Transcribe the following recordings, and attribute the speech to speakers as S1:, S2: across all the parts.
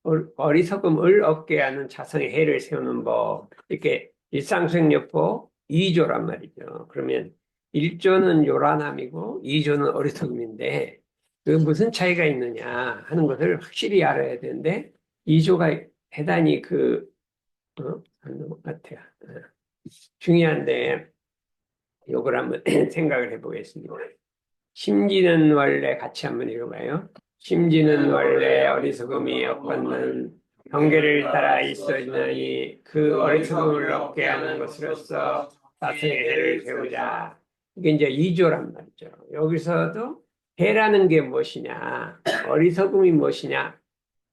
S1: 그 어리석음을 얻게 하는 자성의 해를 세우는 법. 이렇게 일상수행요법 2조란 말이죠. 그러면 1조는 요란함이고 2조는 어리석음인데 그 무슨 차이가 있느냐 하는 것을 확실히 알아야 되는데 2조가 대단히 하는 것 같아요. 중요한데 요걸 한번 생각을 해보겠습니다. 심지는 원래 같이 한번 읽어봐요. 심지는 원래 어리석음이 없건는 경계를 따라 있어있나니 그 어리석음을 얻게 하는 것으로서 자성의 해를 세우자. 이게 이제 2조란 말이죠. 여기서도 해라는 게 무엇이냐, 어리석음이 무엇이냐,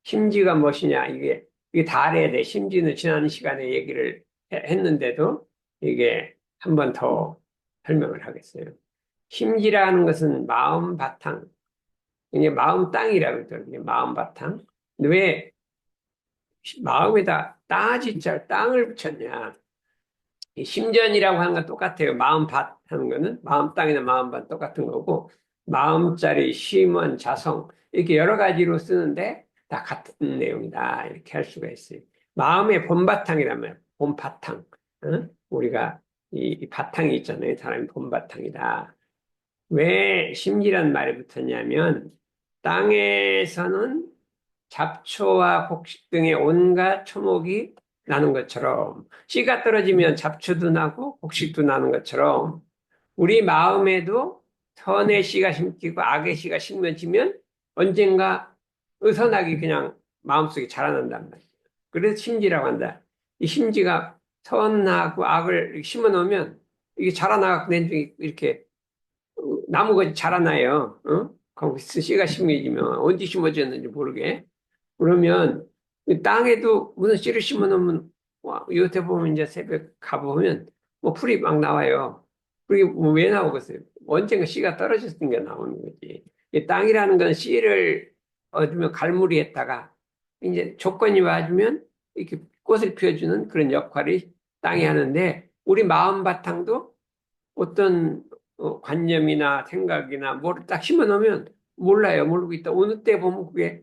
S1: 심지가 무엇이냐, 이게 다 알아야 돼. 심지는 지난 시간에 얘기를 했는데도 이게 한 번 더 설명을 하겠어요. 심지라는 것은 마음 바탕, 이게 마음 땅이라고 그러죠. 마음 바탕. 근데 왜 마음에다 땅아지자 땅을 붙였냐? 이 심전이라고 하는 건 똑같아요. 마음 밭 하는 거는 마음 땅이나 마음 밭 똑같은 거고, 마음자리, 심원, 자성 이렇게 여러 가지로 쓰는데 다 같은 내용이다. 이렇게 할 수가 있어요. 마음의 본바탕이란 말이에요. 본바탕. 우리가 이 바탕이 있잖아요. 사람이 본바탕이다. 왜 심지란 말이 붙었냐면 땅에서는 잡초와 곡식 등의 온갖 초목이 나는 것처럼 씨가 떨어지면 잡초도 나고 곡식도 나는 것처럼 우리 마음에도 선의 씨가 심기고 악의 씨가 심어지면 언젠가 어선하게 그냥 마음속에 자라난단 말이에요. 그래서 심지라고 한다. 이 심지가 선하고 악을 심어 놓으면 이게 자라나고 내중에 이렇게 나무가 자라나요. 거기 씨가 심어지면 언제 심어졌는지 모르게. 그러면 이 땅에도 무슨 씨를 심어 놓으면 요새 보면 이제 새벽 가보면 뭐 풀이 막 나와요. 그게 뭐왜 나오겠어요? 언젠가 씨가 떨어졌던 게 나오는 거지. 이 땅이라는 건 씨를 얻으면 갈무리했다가 이제 조건이 와주면 이렇게 꽃을 피워주는 그런 역할이 땅이 하는데 우리 마음 바탕도 어떤 관념이나 생각이나 뭐를 딱 심어 놓으면 몰라요. 모르고 있다. 어느 때 보면 그게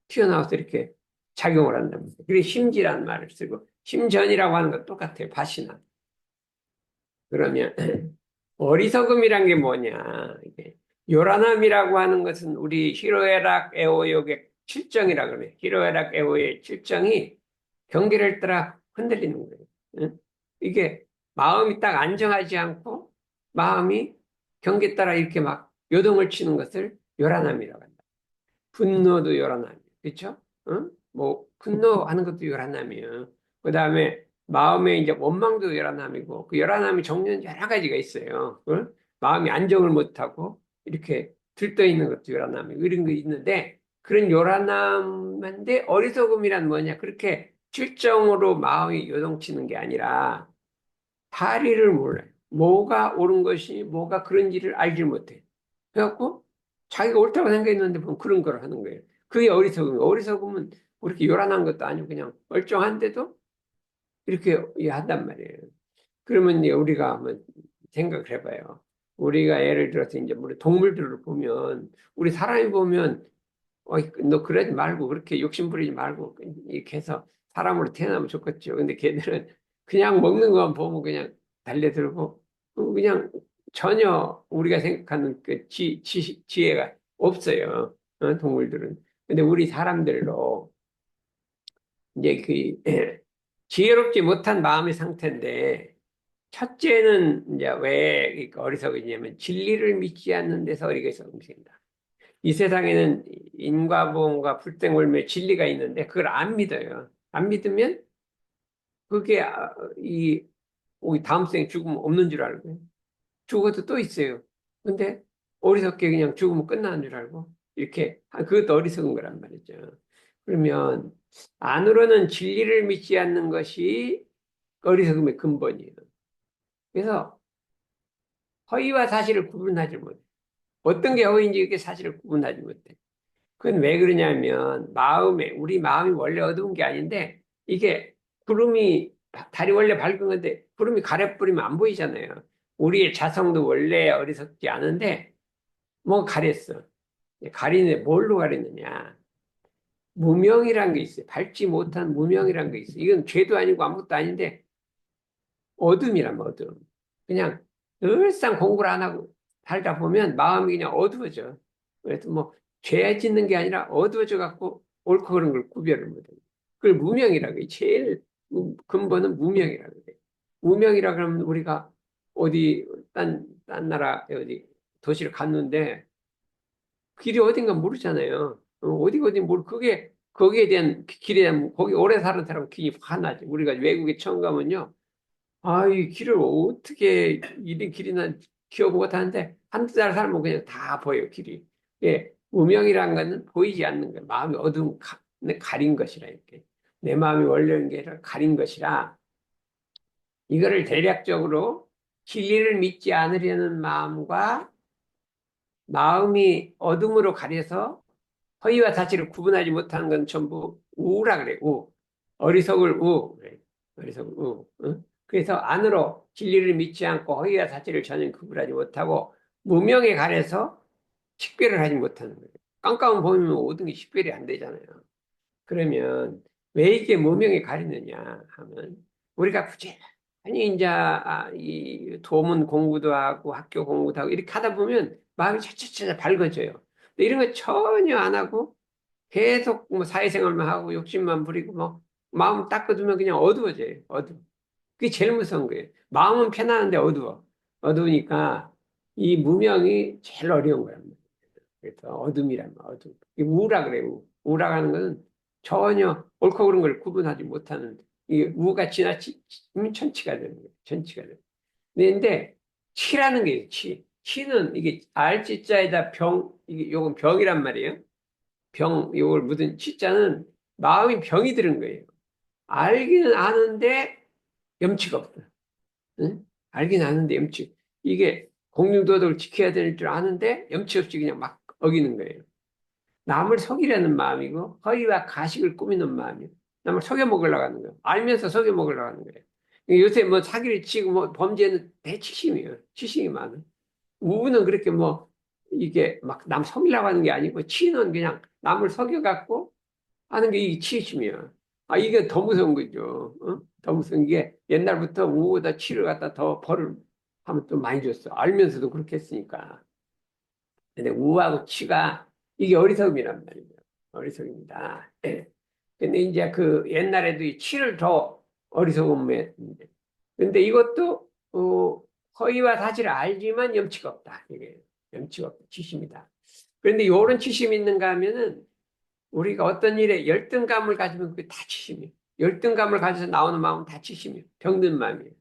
S1: 튀어나와서 이렇게 작용을 한답니다. 그래서 심지라는 말을 쓰고 심전이라고 하는 건 똑같아요. 밭이나. 그러면 어리석음이란 게 뭐냐. 이게 요란함이라고 하는 것은 우리 히로에락 에오욕의 칠정이라 그러면 히로에락 에오의 칠정이 경계를 따라 흔들리는 거예요. 이게 마음이 딱 안정하지 않고 마음이 경계 따라 이렇게 막 요동을 치는 것을 요란함이라고 한다. 분노도 요란함이에요. 그렇죠? 뭐 분노하는 것도 요란함이에요. 그다음에 마음에 이제 원망도 요란함이고 그 요란함이 종류는 여러 가지가 있어요. 마음이 안정을 못하고 이렇게 들떠 있는 것도 요란함이고 이런 거 있는데 그런 요란함인데 어리석음이란 뭐냐? 그렇게 실정으로 마음이 요동치는 게 아니라 다리를 몰라요. 뭐가 옳은 것이 뭐가 그런지를 알지 못해. 그래갖고 자기가 옳다고 생각했는데 보면 그런 걸 하는 거예요. 그게 어리석음이에요. 어리석음은 그렇게 요란한 것도 아니고 그냥 멀쩡한데도 이렇게 한단 말이에요. 그러면 이제 우리가 한번 생각을 해봐요. 우리가 예를 들어서 이제 우리 동물들을 보면 우리 사람이 보면 너 그러지 말고 그렇게 욕심 부리지 말고 이렇게 해서 사람으로 태어나면 좋겠죠. 근데 걔들은 그냥 먹는 것만 보면 그냥 달려들고 그냥 전혀 우리가 생각하는 그 지혜가 없어요. 동물들은. 근데 우리 사람들로 이제 그 지혜롭지 못한 마음의 상태인데 첫째는 이제 왜 어리석으냐면 진리를 믿지 않는 데서 어리석음이 생긴다. 이 세상에는 인과 보험과 불생물매 진리가 있는데 그걸 안 믿어요. 안 믿으면 그게 우리 다음 생에 죽으면 없는 줄 알고 죽어도 또 있어요. 근데 어리석게 그냥 죽으면 끝나는 줄 알고 이렇게 그것도 어리석은 거란 말이죠. 그러면 안으로는 진리를 믿지 않는 것이 어리석음의 근본이에요. 그래서 허위와 사실을 구분하지 못해. 어떤 게 허위인지 이게 사실을 구분하지 못해. 그건 왜 그러냐면 우리 마음이 원래 어두운 게 아닌데 이게 달이 원래 밝은 건데 구름이 가려버리면 안 보이잖아요. 우리의 자성도 원래 어리석지 않은데 뭐 가렸어. 가리는데 뭘로 가렸느냐. 무명이란 게 있어요. 밟지 못한 무명이란 게 있어요. 이건 죄도 아니고 아무것도 아닌데 어둠이란 어둠. 그냥 늘상 공부를 안 하고 살다 보면 마음이 그냥 어두워져. 그래서 뭐 죄 짓는 게 아니라 어두워져 갖고 옳고 그른 걸 구별을 못해. 그걸 무명이라고 해. 제일 근본은 무명이라고 해. 무명이라 그러면 우리가 어디 딴 나라 어디 도시를 갔는데 길이 어딘가 모르잖아요. 어디 모르 그게 거기에 대한 길에 대한 거기 오래 사는 사람 길이 화나지. 우리가 외국에 처음 가면요. 아, 이 길을 어떻게 이리 길이나 기억 못하는데 한두 달 살면 그냥 다 보여 길이. 예, 무명이라는 것은 보이지 않는 거예요. 마음이 가린 것이라 이렇게 내 마음이 원래는 게 아니라 가린 것이라 이거를 대략적으로 진리를 믿지 않으려는 마음과 마음이 어둠으로 가려서 허위와 사실을 구분하지 못하는 건 전부 우라 그래, 우. 어리석을 우. 그래. 어리석을 우. 응? 그래서 안으로 진리를 믿지 않고 허위와 사실을 전혀 구분하지 못하고 무명에 가려서 식별을 하지 못하는 거예요. 깜깜한 보면 모든 게 식별이 안 되잖아요. 그러면 왜 이게 무명에 가리느냐 하면 우리가 부지런히 이제 이 도문 공부도 하고 학교 공부도 하고 이렇게 하다 보면 마음이 차차차 밝아져요. 근데 이런 거 전혀 안 하고 계속 뭐 사회생활만 하고 욕심만 부리고 뭐 마음 닦아두면 그냥 어두워져요. 어두워. 그게 제일 무서운 거예요. 마음은 편안한데 어두워. 어두우니까 이 무명이 제일 어려운 거란 말이에요. 그래서 어둠이란 말, 어둠. 이 우라 그래요. 우라가는 것은 전혀 옳고 그른 걸 구분하지 못하는 이 우가 지나치면 천치가 되는 거예요. 천치가 되는. 근데 치라는 게 있어요. 치. 치는 이게 알지자에다 병, 이게 요건 병이란 말이에요. 병, 요걸 묻은 치자는 마음이 병이 들은 거예요. 알기는 아는데 염치가 없다. 응? 알긴 아는데 염치. 이게 공중도덕을 지켜야 될 줄 아는데 염치 없이 그냥 막 어기는 거예요. 남을 속이려는 마음이고 허위와 가식을 꾸미는 마음이에요. 남을 속여 먹으려고 하는 거예요. 알면서 속여 먹으려고 하는 거예요. 요새 뭐 사기를 치고 뭐 범죄는 대치심이에요. 치심이 많은. 우는 그렇게 뭐 이게 막 남 속이려고 하는 게 아니고 치는 그냥 남을 속여갖고 하는 게 이 치심이야. 아, 이게 더 무서운 거죠. 어? 더 무서운 게 옛날부터 우보다 치를 갖다 더 벌을 하면 또 많이 줬어. 알면서도 그렇게 했으니까. 근데 우하고 치가 이게 어리석음이란 말이죠. 어리석입니다. 예. 근데 이제 그 옛날에도 이 치를 더 어리석음에 근데 이것도 허위와 사실을 알지만 염치가 없다. 이게 염치가 없다. 치심이다. 그런데 이런 치심이 있는가 하면은 우리가 어떤 일에 열등감을 가지면 그게 다 치심이에요. 열등감을 가져서 나오는 마음은 다 치심이에요. 병든 마음이에요.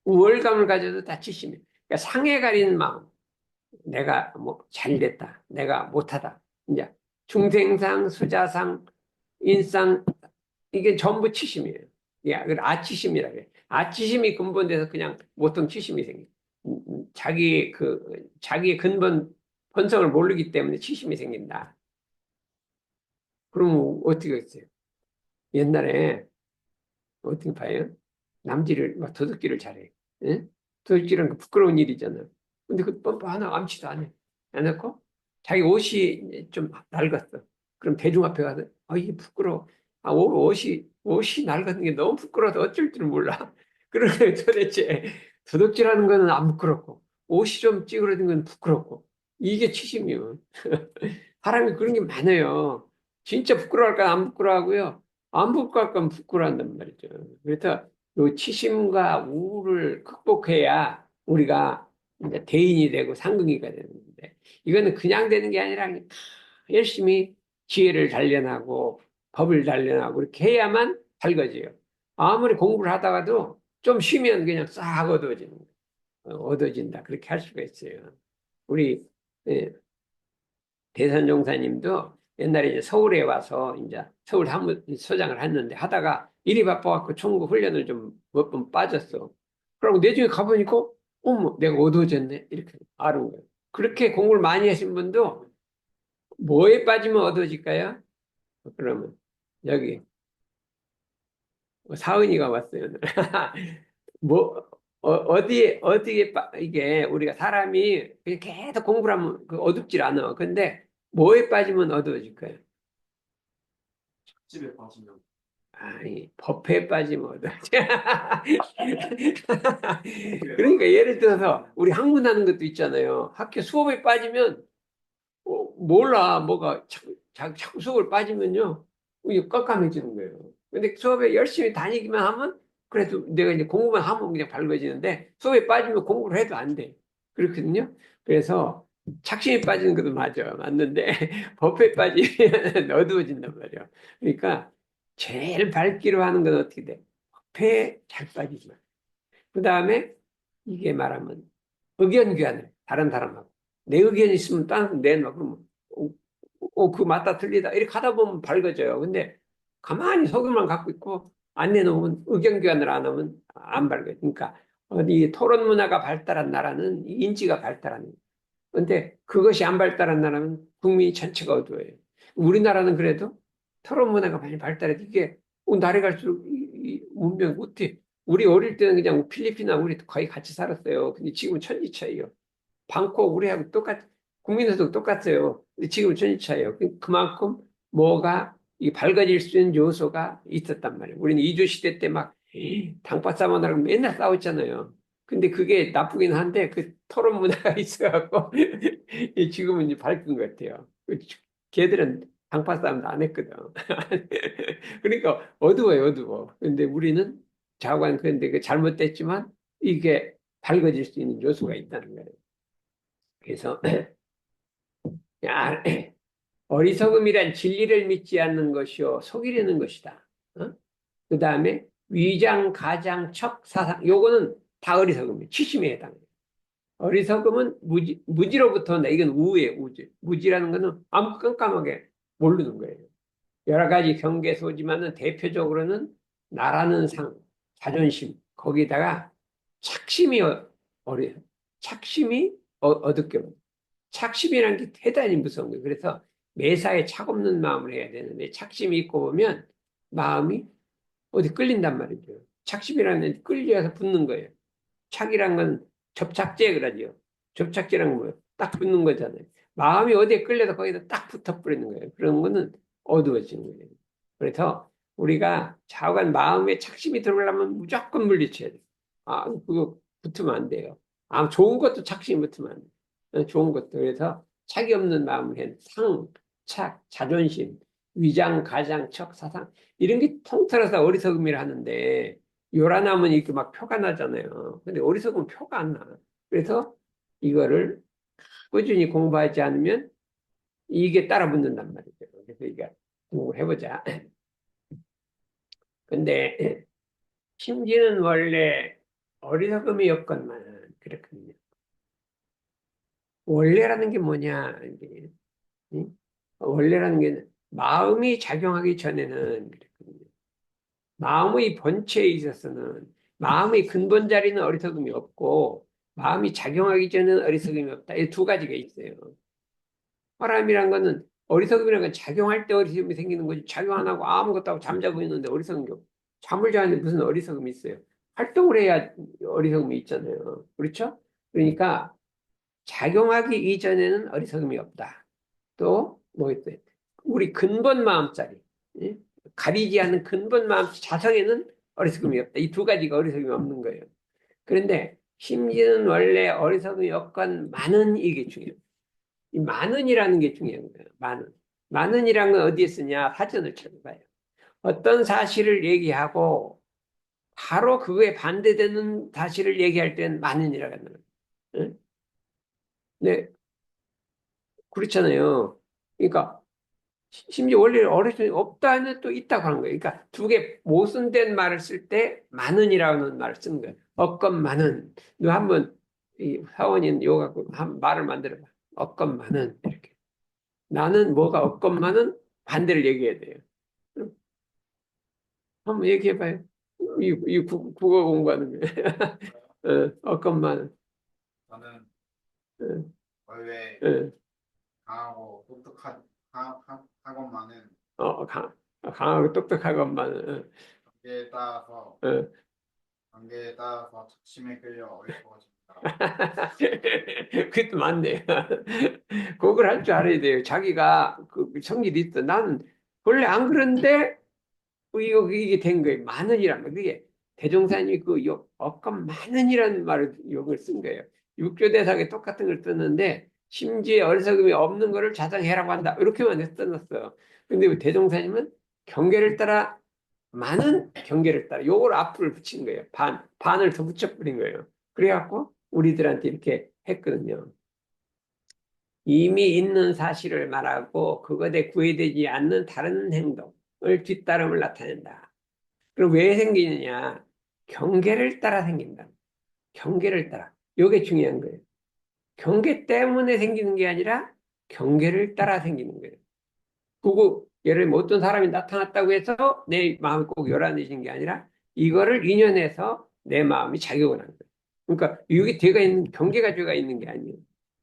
S1: 우월감을 가져도 다 치심이에요. 그러니까 상해 가리는 마음. 내가 뭐 잘됐다. 내가 못하다. 이제 중생상, 수자상, 인상 이게 전부 치심이에요. 야, 그걸 아치심이라고 해요. 아치심이 근본돼서 그냥 보통 치심이 생겨요. 자기의 근본 본성을 모르기 때문에 치심이 생긴다. 그럼 어떻게 했어요? 옛날에 어떻게 봐요? 남지를 막 도둑질을 잘해. 예? 도둑질은 그 부끄러운 일이잖아. 근데 그 하나 아무치도 안 해. 안 해놓고 자기 옷이 좀 낡았어. 그럼 대중 앞에 가서 이게 부끄러워. 옷이 낡은 게 너무 부끄러워서 어쩔 줄 몰라. 그러면 도대체 도둑질하는 거는 안 부끄럽고 옷이 좀 찌그러진 건 부끄럽고 이게 치심이요. 사람이 그런 게 많아요. 진짜 부끄러워할까 안 부끄러워하고요. 안 부끄러울 건 부끄러워한단 말이죠. 그래서 요 치심과 우울을 극복해야 우리가 이제 대인이 되고 상근이가 되는데 이거는 그냥 되는 게 아니라 열심히 지혜를 단련하고 법을 단련하고 이렇게 해야만 밝아져요. 아무리 공부를 하다가도 좀 쉬면 그냥 싹 얻어지는 거예요. 얻어진다. 그렇게 할 수가 있어요. 우리 예, 대산종사님도 옛날에 이제 서울에 와서 이제 서울 사무소장을 했는데 하다가 일이 바빠갖고 총무 훈련을 좀 몇 번 빠졌어. 그러고 내중에 가보니까 어머 내가 어두워졌네 이렇게 아는 거예요. 그렇게 공부를 많이 하신 분도 뭐에 빠지면 어두워질까요? 그러면 여기 사은이가 왔어요. 뭐 어디에 이게 우리가 사람이 그냥 계속 공부를 하면 그 어둡질 않아. 근데 뭐에 빠지면 어두워질 거예요?
S2: 집에 빠지면.
S1: 아니, 법에 빠지면 어떡하지? 그러니까 예를 들어서 우리 학문하는 것도 있잖아요. 학교 수업에 빠지면 몰라 뭐가 자꾸 수업을 빠지면요 이게 깜깜해지는 거예요. 근데 수업에 열심히 다니기만 하면 그래도 내가 이제 공부만 하면 그냥 밝아지는데 수업에 빠지면 공부를 해도 안 돼. 그렇거든요. 그래서 착심에 빠지는 것도 맞는데 법에 빠지면 어두워진단 말이에요. 그러니까 제일 밝기로 하는 건 어떻게 돼? 법에 잘 빠지지 마. 그 다음에 이게 말하면 의견 교환을 다른 사람하고 내 의견이 있으면 다른 사람 내놔 그러면 그거 맞다 틀리다 이렇게 하다 보면 밝아져요. 근데 가만히 속으만 갖고 있고 안 내놓으면 의견 교환을 안 하면 안 밝아요. 그러니까 어디 토론 문화가 발달한 나라는 인지가 발달하는 거예요. 근데 그것이 안 발달한 나라는 국민이 전체가 어두워요. 우리나라는 그래도 토론 문화가 많이 발달해서 이게 날이 갈수록 이 문명 어떻게 우리 어릴 때는 그냥 필리핀이나 우리 거의 같이 살았어요. 근데 지금은 천지 차이요. 방콕 우리하고 국민들도 똑같아요. 근데 지금은 천지 차이요. 그만큼 뭐가 이 밝아질 수 있는 요소가 있었단 말이에요. 우리는 이주 시대 때 막 당파 싸움하느라고 맨날 싸웠잖아요. 근데 그게 나쁘긴 한데 그 토론 문화가 있어갖고 지금은 이제 밝은 것 같아요. 걔들은 당파 싸움도 안 했거든. 그러니까 어두워요, 어두워. 근데 우리는 좌우간 그런데 그 잘못됐지만 이게 밝아질 수 있는 요소가 있다는 거예요. 그래서 야, 어리석음이란 진리를 믿지 않는 것이요 속이려는 것이다. 어? 그 다음에 위장, 가장, 척, 사상 요거는 다 어리석음이에요. 치심에 해당해요. 어리석음은 무지로부터 온다. 이건 우예요, 우지. 무지라는 거는 아무 깜깜하게 모르는 거예요. 여러 가지 경계소지만은 대표적으로는 나라는 상, 자존심, 거기다가 착심이 어려, 착심이 어둡게 보여. 착심이라는 게 대단히 무서운 거예요. 그래서 매사에 착 없는 마음을 해야 되는데 착심이 있고 보면 마음이 어디 끌린단 말이죠. 착심이라는 건 끌려서 붙는 거예요. 착이란 건 접착제 그러죠. 접착제란 뭐예요? 딱 붙는 거잖아요. 마음이 어디에 끌려서 거기다 딱 붙어버리는 거예요. 그런 거는 어두워지는 거예요. 그래서 우리가 좌우간 마음에 착심이 들어오려면 무조건 물리쳐야 돼요. 그거 붙으면 안 돼요. 좋은 것도 착심이 붙으면 안 돼요. 좋은 것도. 그래서 착이 없는 마음을 해. 상, 착, 자존심, 위장, 가장, 척, 사상. 이런 게 통틀어서 어리석음이라 하는데, 요란하면 이렇게 막 표가 나잖아요. 근데 어리석으면 표가 안 나. 그래서 이거를 꾸준히 공부하지 않으면 이게 따라 붙는단 말이죠. 그래서 이게 공부해보자. 근데 심지는 원래 어리석음이었건만 그렇거든요. 원래라는 게 뭐냐? 이게, 응? 원래라는 게 마음이 작용하기 전에는 그랬거든요. 마음의 본체에 있어서는 마음의 근본 자리는 어리석음이 없고 마음이 작용하기 전에는 어리석음이 없다. 이 두 가지가 있어요. 사람이란 거는 어리석음이란 건 작용할 때 어리석음이 생기는 거지. 작용 안 하고 아무것도 하고 잠자고 있는데 어리석은 게 없고. 잠을 자는데 무슨 어리석음이 있어요. 활동을 해야 어리석음이 있잖아요. 그렇죠? 그러니까 작용하기 이전에는 어리석음이 없다. 또 뭐 있어요? 우리 근본 마음자리. 예? 가리지 않는 근본 마음 자성에는 어리석음이 없다. 이 두 가지가 어리석음이 없는 거예요. 그런데 심지어는 원래 어리석음이 없건 많은 이게 중요해요. 이 많은이라는 게 중요한 거예요. 많은. 많은이라는 건 어디에 쓰냐? 사전을 찾아봐요. 어떤 사실을 얘기하고 바로 그거에 반대되는 사실을 얘기할 때는 많은이라고 하는 거예요. 응? 네, 그렇잖아요. 그러니까 심지어 원래 어리석음이 없다는 또 있다고 하는 거예요. 그러니까 두 개 모순된 말을 쓸 때 많은이라는 말을 쓰는 거예요. 없건만은. 너 한번 이 사원인 요거 갖고 한 말을 만들어 봐. 없건만은 이렇게. 나는 뭐가 없건만은 반대를 얘기해야 돼요. 그럼 한번 얘기해 봐요. 이 국어 공부하는 게. 없건만은.
S2: 저는
S1: 어,
S2: 원래
S1: 어,
S2: 강하고 똑똑하건만은
S1: 어, 강하고 똑똑하건만은.
S2: 관계에 따라서
S1: 어, 어.
S2: 관계에 따라서 작심에 끌려 어리석어집니다.
S1: 그것도 맞네요. 그걸 할 줄 알아야 돼요. 자기가 그 성질이 있어. 나는 원래 안 그런데 이게 된 거예요. 만원이란 말. 그게 대종사님이 억건 만원이라는 말을 욕을 쓴 거예요. 육조대사에 똑같은 걸 썼는데 심지어 어리석음이 없는 거를 자성해라고 한다. 이렇게만 써놨어. 근데 대종사님은 경계를 따라 많은 경계를 따라 요걸 앞을 붙인 거예요. 반을 더 붙여버린 거예요. 그래갖고 우리들한테 이렇게 했거든요. 이미 있는 사실을 말하고 그것에 구애되지 않는 다른 행동을 뒤따름을 나타낸다. 그럼 왜 생기느냐? 경계를 따라 생긴다. 경계를 따라. 이게 중요한 거예요. 경계 때문에 생기는 게 아니라 경계를 따라 생기는 거예요. 그거 예를 들면 어떤 사람이 나타났다고 해서 내 마음이 꼭 요란해지는 게 아니라 이거를 인연해서 내 마음이 작용을 하는 거예요. 그러니까 여기 죄가 있는 경계가 죄가 있는 게 아니에요.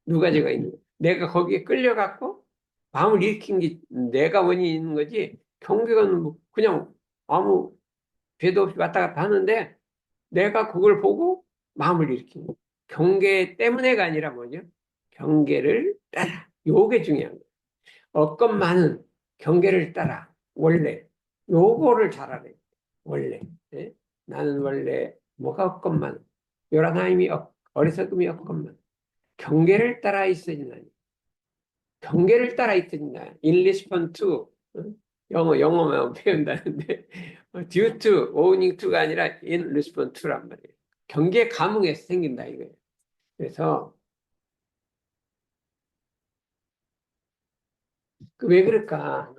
S1: 누가 죄가 있는 거예요. 내가 거기에 끌려갖고 마음을 일으킨 게 내가 원인이 있는 거지. 경계는 뭐 그냥 아무 죄도 없이 왔다 갔다 하는데 내가 그걸 보고 마음을 일으킨 거예요. 경계 때문에가 아니라 뭐죠? 경계를 따라. 요게 중요한 거예요. 어건만은 경계를 따라 원래 요거를 잘 알아요. 원래 예? 나는 원래 뭐가 없건만 요란함이 어리석음이 없건만 경계를 따라 있어진다니. 경계를 따라 있어진다. In response to 영어만 배운다는데 due to, owing to가 아니라 in response to란 말이에요. 경계 감흥에서 생긴다 이거예요. 그래서 왜 그럴까?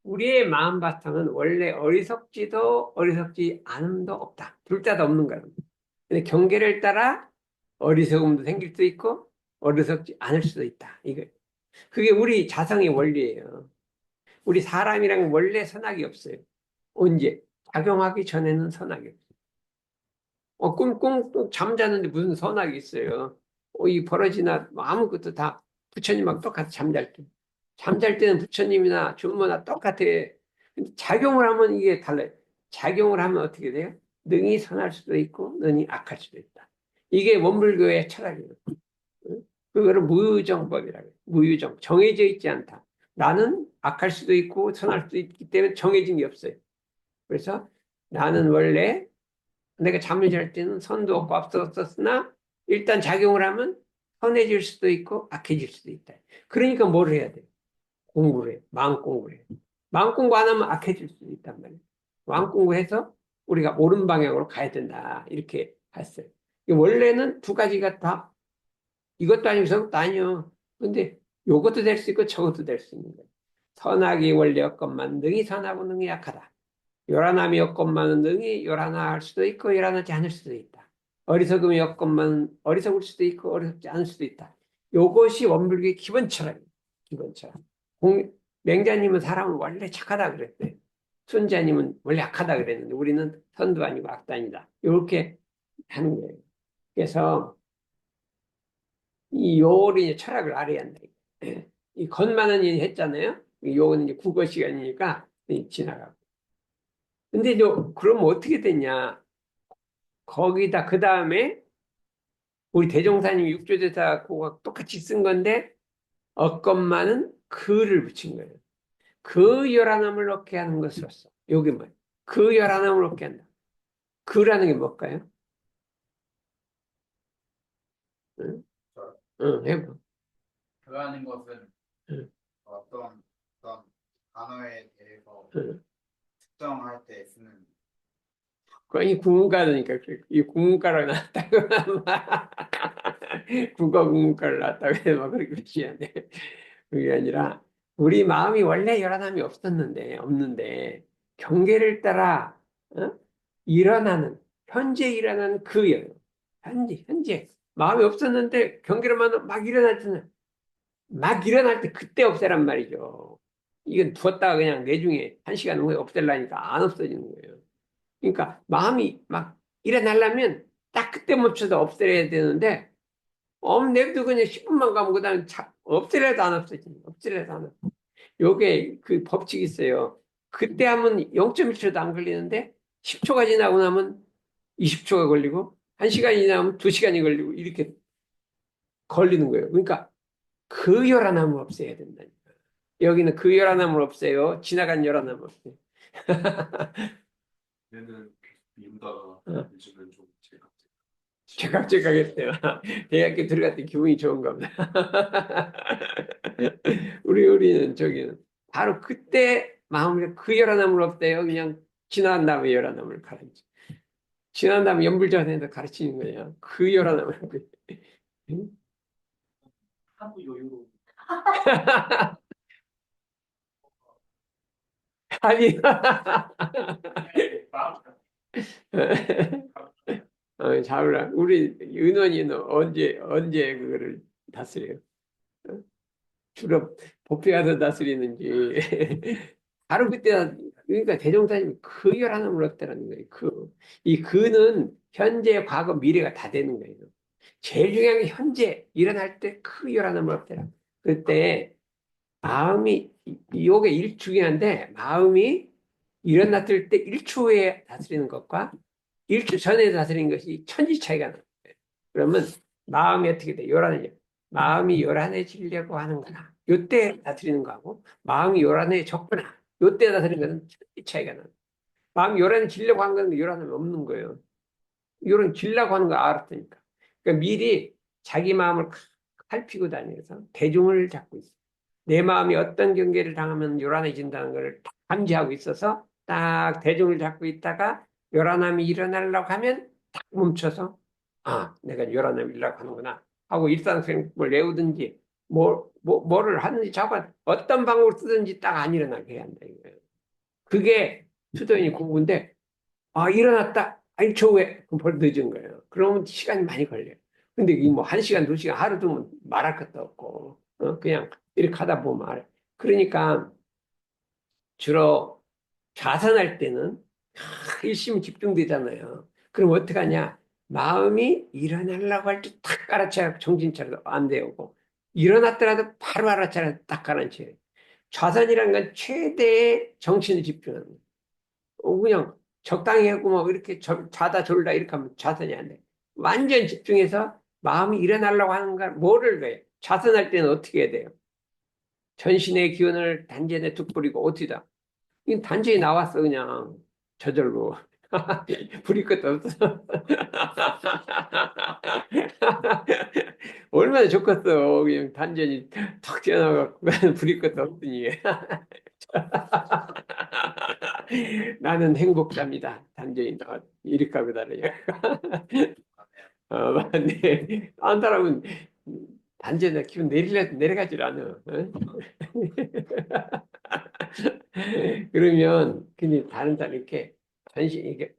S1: 우리의 마음 바탕은 원래 어리석지도 어리석지 않음도 없다. 둘 다 없는 거야. 근데 경계를 따라 어리석음도 생길 수 있고 어리석지 않을 수도 있다. 이거 그게 우리 자성의 원리예요. 우리 사람이랑 원래 선악이 없어요. 언제? 작용하기 전에는 선악이 없어요. 꿍꿍 잠자는데 무슨 선악이 있어요? 이 버러지나 뭐 아무것도 다 부처님하고 똑같이 잠잘 때. 잠잘 때는 부처님이나 주모나 똑같아. 근데 작용을 하면 이게 달라요. 작용을 하면 어떻게 돼요? 능이 선할 수도 있고, 능이 악할 수도 있다. 이게 원불교의 철학이에요. 응? 그거를 무유정법이라고 해요. 무유정. 정해져 있지 않다. 나는 악할 수도 있고, 선할 수도 있기 때문에 정해진 게 없어요. 그래서 나는 원래 내가 잠을 잘 때는 선도 없고 없었으나, 일단 작용을 하면 선해질 수도 있고, 악해질 수도 있다. 그러니까 뭘 해야 돼요? 공부를 해. 마음 공부를 해. 마음 공부 안 하면 악해질 수도 있단 말이에요. 마음 공부해서 우리가 옳은 방향으로 가야 된다. 이렇게 했어요. 원래는 두 가지가 다 이것도 아니고 저것도 아니요. 근데 요것도 될 수 있고 저것도 될 수 있는 거예요. 선악이 원래 없건만 능히 선하고 능히 약하다. 요란함이 없건만 능히 요란할 수도 있고 요란하지 않을 수도 있다. 어리석음이 없건만 어리석을 수도 있고 어리석지 않을 수도 있다. 요것이 원불교의 기본 철학이에요. 기본 철학. 맹자님은 사람은 원래 착하다 그랬대요. 순자님은 원래 악하다 그랬는데 우리는 선도 아니고 악도 아니다. 이렇게 하는 거예요. 그래서 이 요를 이제 철학을 알아야 한다. 이 건만한 일 했잖아요. 요거는 이제 국어 시간이니까 지나가고. 근데 이제 그럼 어떻게 됐냐? 거기다 그 다음에 우리 대종사님 육조대사 그거 똑같이 쓴 건데 어건만은 그를 붙인 거예요. 그 열한함을 얻게 하는 것으로서 여기 뭐예요? 그 열한함을 얻게 한다. 그라는 게 뭘까요? 응? 응, 해봐.
S2: 그하는 것은
S1: 응,
S2: 어떤 단어에 대해서
S1: 응.
S2: 특정할 때 쓰는
S1: 이 국문과니까 이 국문과로 나왔다고 아마 국어 국문과를 나왔다고 해서 막 그렇게 표시하네. 그게 아니라 우리 마음이 원래 열한함이 없는데 경계를 따라 어? 일어나는 현재 일어나는 그 열, 현재 마음이 없었는데 경계로만 막 일어나잖아요. 막 일어날 때 그때 없애란 말이죠. 이건 두었다가 그냥 내중에 한 시간 후에 없앨라니까 안 없어지는 거예요. 그러니까 마음이 막 일어나려면 딱 그때 멈춰서 없애야 되는데 냅두 그냥 10분만 가면 그다음에 없애려도 안 없어지는 없애려도 안 없어져. 요게 그 법칙이 있어요. 그때 하면 0.1초도 안 걸리는데 10초가 지나고 나면 20초가 걸리고 1시간이 지나면 2시간이 걸리고 이렇게 걸리는 거예요. 그러니까 그 열한함을 없애야 된다니까. 여기는 그 열한함을 없애요. 지나간 열한함을 없애요.
S3: 얘는 계속 미루다가
S1: 어.
S3: 요즘은 좀
S1: 제각제각했어요. 대학교 들어갈 때 기분이 좋은가 보다. 우리는 저기는 바로 그때 마음에 그 열화나물 없대요. 그냥 지난 다음에 열화나물 가르치. 지난 다음에 연불자한테 가르치는 거예요. 그 열화나물. 응?
S3: 하도 여유로운
S1: 아니.
S3: 마음
S1: 잡으라. 우리 은원이는 언제 그거를 다스려요? 어? 주로 법회가서 다스리는지. 바로 그때, 그러니까 대종사님이 그 열 하나 물었다는 거예요. 이 그는 현재, 과거, 미래가 다 되는 거예요. 제일 중요한 게 현재 일어날 때 그 열 하나 물었더라. 그때 마음이, 요게 중요한데, 마음이 일어났을 때 1초에 다스리는 것과 1초 전에 다스리는 것이 천지 차이가 나요. 그러면 마음이 어떻게 돼? 요란해져. 마음이 요란해지려고 하는구나. 요때 다스리는 거하고 마음이 요란해졌구나. 요때 다스리는 것은 천지 차이가 나요. 마음이 요란해지려고 하는 건 요란함이 없는 거예요. 요란해지려고 하는 거 알았으니까. 그러니까 미리 자기 마음을 살피고 다니면서 대중을 잡고 있어요. 내 마음이 어떤 경계를 당하면 요란해진다는 걸 감지하고 있어서 딱 대중을 잡고 있다가 요란함이 일어나려고 하면 딱 멈춰서 아, 내가 요란함이 일어나려고 하는구나 하고 일상생활을 내우든지 뭐를 하든지 자꾸 어떤 방법을 쓰든지 딱 안 일어나게 해야 한다 이거예요. 그게 수도인이 공부인데 아, 일어났다. 아, 1초 후에 그럼 벌써 늦은 거예요. 그러면 시간이 많이 걸려요. 근데 이 뭐 1시간, 2시간 하루 두면 말할 것도 없고 그냥 이렇게 하다 보면 말해. 그러니까 주로 좌선할 때는 일심이 집중되잖아요. 그럼 어떻게 하냐? 마음이 일어나려고 할 때 탁 깔아쳐야 정신 차려도 안 되고 일어났더라도 바로 알아차려 딱 가라앉혀요. 좌선이라는 건 최대의 정신을 집중하는 거예요. 그냥 적당히 하고 뭐 이렇게 자다 졸다 이렇게 하면 좌선이 안 돼. 완전 집중해서 마음이 일어나려고 하는 걸 뭐를 왜? 좌선할 때는 어떻게 해야 돼요? 전신의 기운을 단전에 툭 뿌리고 어디다? 이 단전이 나왔어 그냥 저절로. 부릴 것도 없어. 얼마나 좋겠어. 그냥 단전이 탁 튀어나와갖고 부릴 것도 없으니. 나는 행복자입니다. 단전이 나왔 이렇게 하고 다녀요. 맞네. 딴 사람은 단전에 기분 내려가질 않아. 어? 그러면 그냥 다른 사람 이렇게 이렇게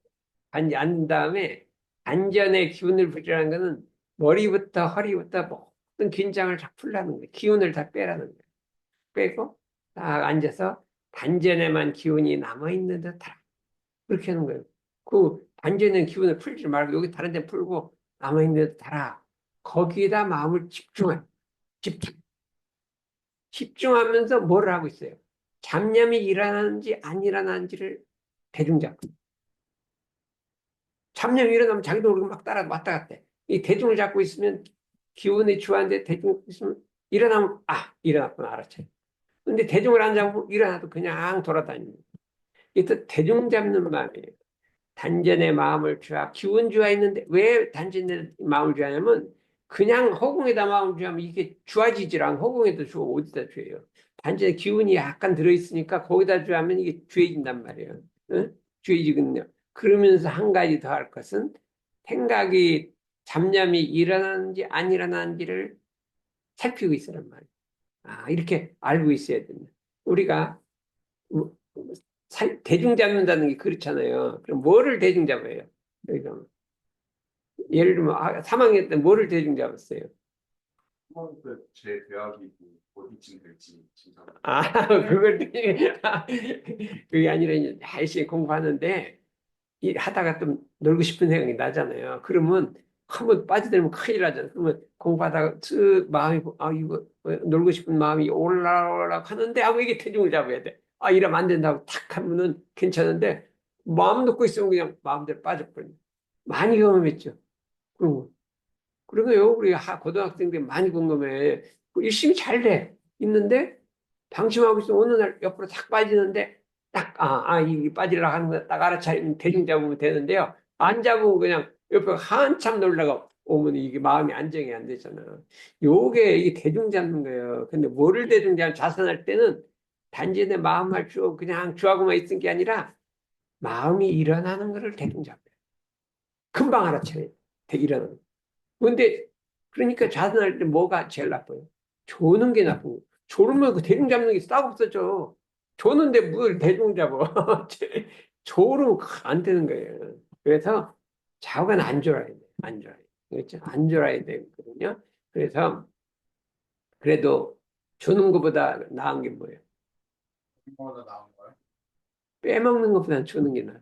S1: 앉은 다음에 안전에 기운을 부리라는 거는 머리부터 허리부터 모든 긴장을 다 풀라는 거예요. 기운을 다 빼라는 거예요. 빼고 딱 앉아서 단전에만 기운이 남아있는 듯하라. 그렇게 하는 거예요. 그 단전에 기운을 풀지 말고 여기 다른 데 풀고 남아있는 듯하라. 거기에다 마음을 집중. 집중하면서 뭘 하고 있어요? 잡념이 일어나는지 안 일어나는지를 대중잡고. 잡념이 일어나면 자기도 모르게 막 따라 왔다 갔다 해. 이 대중을 잡고 있으면 기운이 주한데 대중 있으면 일어나면 아 일어났구나 알았지. 근데 대중을 안 잡고 일어나도 그냥 돌아다니는. 이또 대중 잡는 마음이에요. 단전의 마음을 주하 기운 주하 있는데 왜 단전의 마음을 주하냐면 그냥 허공에다 마음을 주하면 이게 주어지질 않고 허공에도 주어 어디다 주어요. 단전에 기운이 약간 들어있으니까 거기다 주하면 이게 주해진단 말이에요. 응? 주해지거든요. 그러면서 한 가지 더 할 것은 생각이 잡념이 일어나는지 안 일어나는지를 살피고 있으란 말이에요. 아, 이렇게 알고 있어야 됩니다. 우리가 대중 잡는다는 게 그렇잖아요. 그럼 뭐를 대중 잡아요? 그러니까 예를 들면 3학년 때 뭐를 대중 잡았어요?
S3: 제 대학이 뭐 어디쯤 될지 진짜
S1: 그걸 그게 아니라 이제 열심히 공부하는데 하다가 좀 놀고 싶은 생각이 나잖아요. 그러면 한번 빠져들면 큰일 나잖아요. 그러면 공부하다가 마음이 이거 놀고 싶은 마음이 올라오려고 하는데 이게 대중을 잡아야 돼. 이러면 안 된다고 탁 하면은 괜찮은데 마음 놓고 있으면 그냥 마음대로 빠져버려요. 많이 경험했죠. 그리고 그러고요 우리 고등학생들 많이 궁금해. 열심히 잘 돼. 있는데 방심하고 있으면 어느 날 옆으로 탁 빠지는데 이게 빠지려고 하는 거 딱 알아차리면 대중 잡으면 되는데요. 안 잡으면 그냥 옆에 한참 놀다가 오면 이게 마음이 안정이 안 되잖아. 요게 이게 대중 잡는 거예요. 근데 뭐를 대중 잡 자선할 때는 단지 내 마음을 그냥 주하고만 있는 게 아니라 마음이 일어나는 거를 대중 잡아요. 금방 알아차려요. 일어나는 거. 근데 그러니까 자선할 때 뭐가 제일 나빠요? 조는 게 나쁜 거. 조르면 그 대중 잡는 게 싹 없어져. 조는데 뭘 대중 잡아? 조르면 안 되는 거예요. 그래서 좌우간 안 졸아야 돼. 안 졸아야 돼. 그렇죠? 안 졸아야 되거든요. 그래서 그래도 주는 것보다 나은 게 뭐예요?
S2: 이거보다 나은 거예요?
S1: 빼먹는 것보다는 주는 게 나아.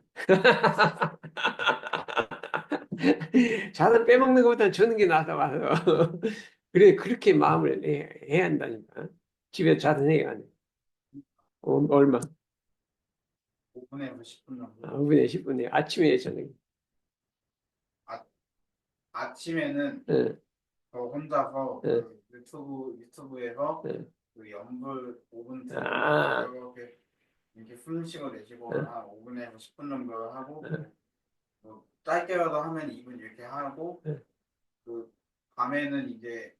S1: 자는 빼먹는 것보다는 주는 게 나아서 와서. 그래, 그렇게 마음을 해야 한다니까. 집에 자선해야 하네. 얼마?
S2: 5분에서 10분 정도.
S1: 5분에 10분에 아침에 저녁에.
S2: 아침에는
S1: 응,
S2: 저 혼자서
S1: 응,
S2: 그 유튜브에서
S1: 응.
S2: 그 연불 5분
S1: 아,
S2: 이렇게 숨쉬고 내쉬고
S1: 응,
S2: 한 5분에서 10분 정도 하고
S1: 응,
S2: 뭐 짧게라도 하면 2분 이렇게 하고
S1: 응,
S2: 그 밤에는 이제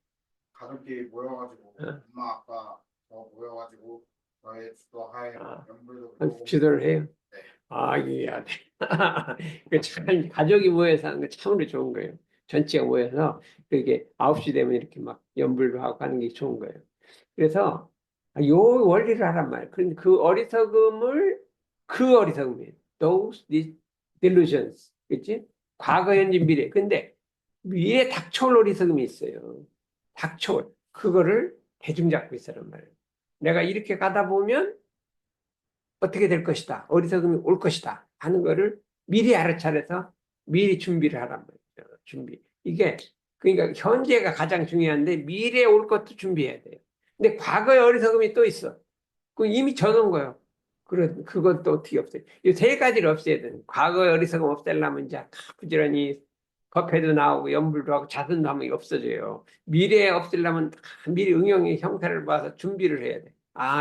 S2: 가족끼리 모여가지고
S1: 응.
S2: 엄마 아빠 저 모여가지고 저의 주도하에
S1: 아,
S2: 연불도 배우고
S1: 지도를 해요.
S2: 네.
S1: 이게 야 돼. 그 참, 가족이 모여서 하는 거 참으로 좋은 거예요. 전체가 모여서 그게 9시 되면 이렇게 막 연불도 하고 하는 게 좋은 거예요. 그래서 요 원리를 하란 말이에요. 그런데 그 어리석음이에요. Delusions. 그치? 과거, 현재, 미래. 근데 미래 닥쳐올 어리석음이 있어요. 닥쳐올. 그거를 대중 잡고 있으란 말이에요. 내가 이렇게 가다 보면 어떻게 될 것이다. 어리석음이 올 것이다. 하는 거를 미리 알아차려서 미리 준비를 하란 말이죠. 준비. 이게, 그러니까 현재가 가장 중요한데 미래에 올 것도 준비해야 돼요. 근데 과거의 어리석음이 또 있어. 그 이미 져놓은 거예요. 그건 또 어떻게 없애요? 이 세 가지를 없애야 되는. 과거의 어리석음 없애려면 이제 부지런히 법회도 나오고 연불도 하고 자선도 하면 없어져요. 미래에 없애려면 미리 응용의 형태를 봐서 준비를 해야 돼.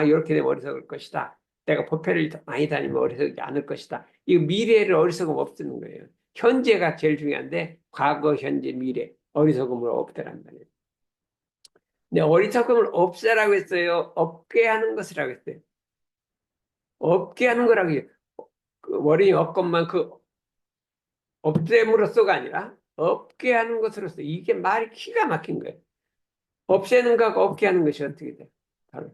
S1: 이렇게 되면 어리석을 것이다. 내가 법회를 많이 다니면 어리석지 않을 것이다. 이 미래를 어리석음 없애는 거예요. 현재가 제일 중요한데 과거, 현재, 미래 어리석음을 없애란 말이에요. 근데 어리석음을 없애라고 했어요. 없게 하는 것이라고 했어요. 없게 하는 거라고 해요. 그 원인이 없건만 그 없앰으로써가 아니라 없게 하는 것으로서 이게 말이 기가 막힌 거예요. 없애는 거하고 없게 하는 것이 어떻게 돼요? 바로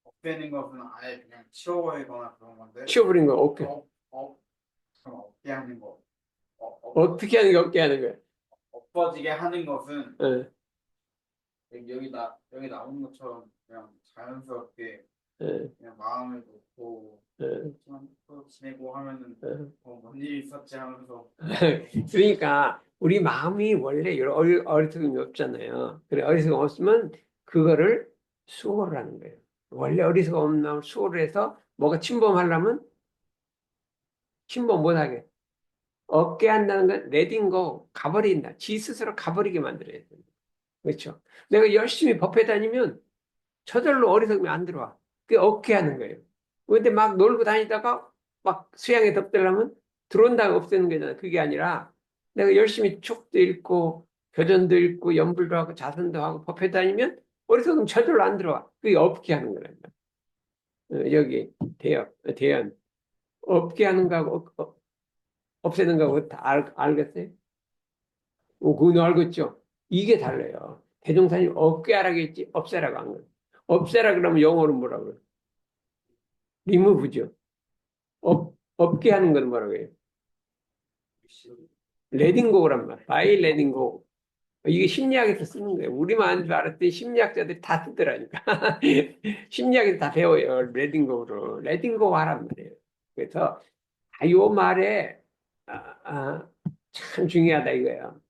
S2: 없애는 것은 아예 그냥 치워버리거나 그런 건데
S1: 치워버린 거 없게.
S2: 그럼 없게 하는 거
S1: 어떻게 하는 게 없게 하는 거예요?
S2: 없어지게 하는 것은
S1: 어,
S2: 여기 나오는 것처럼 그냥 자연스럽게
S1: 어,
S2: 그냥 마음을 놓고
S1: 어,
S2: 그냥 또 지내고 하면은
S1: 어.
S2: 뭔 일이 있었지 하면서
S1: 그러니까 우리 마음이 원래 이런 어리석음이 없잖아요. 그래 어리석음 없으면 그거를 수호를 하는 거예요. 원래 어리석음 없는 수호를 해서 뭐가 침범하려면 침범 못하게 없게 한다는 건 레딩고 가버린다. 지 스스로 가버리게 만들어야 된다. 그렇죠? 내가 열심히 법회 다니면 저절로 어리석음이 안 들어와. 그게 없게 하는 거예요. 근데 막 놀고 다니다가 막 수양에 덮들려면 들어온다고 없애는 거잖아. 그게 아니라 내가 열심히 축도 읽고 교전도 읽고 연불도 하고 자선도 하고 법회 다니면 어리석음 저절로 안 들어와. 그게 없게 하는 거란 말이야. 여기 대연 없게 하는 거하고 없애는 거하고 다 알겠어요? 그거 알겠죠? 이게 달라요. 대종사님 없게 하라겠지 없애라고 한 거예요. 없애라 그러면 영어로 뭐라고 그래요? 리무브죠. 없게 하는 건 뭐라고 해요? 레딩고란 말. 바이 레딩고. 이게 심리학에서 쓰는 거예요. 우리만 아는 줄 알았더니 심리학자들이 다 쓰더라니까. 심리학에서 다 배워요. 레딩고로. 레딩고 하란 말이에요. 그래서 요 말에 참 중요하다 이거예요.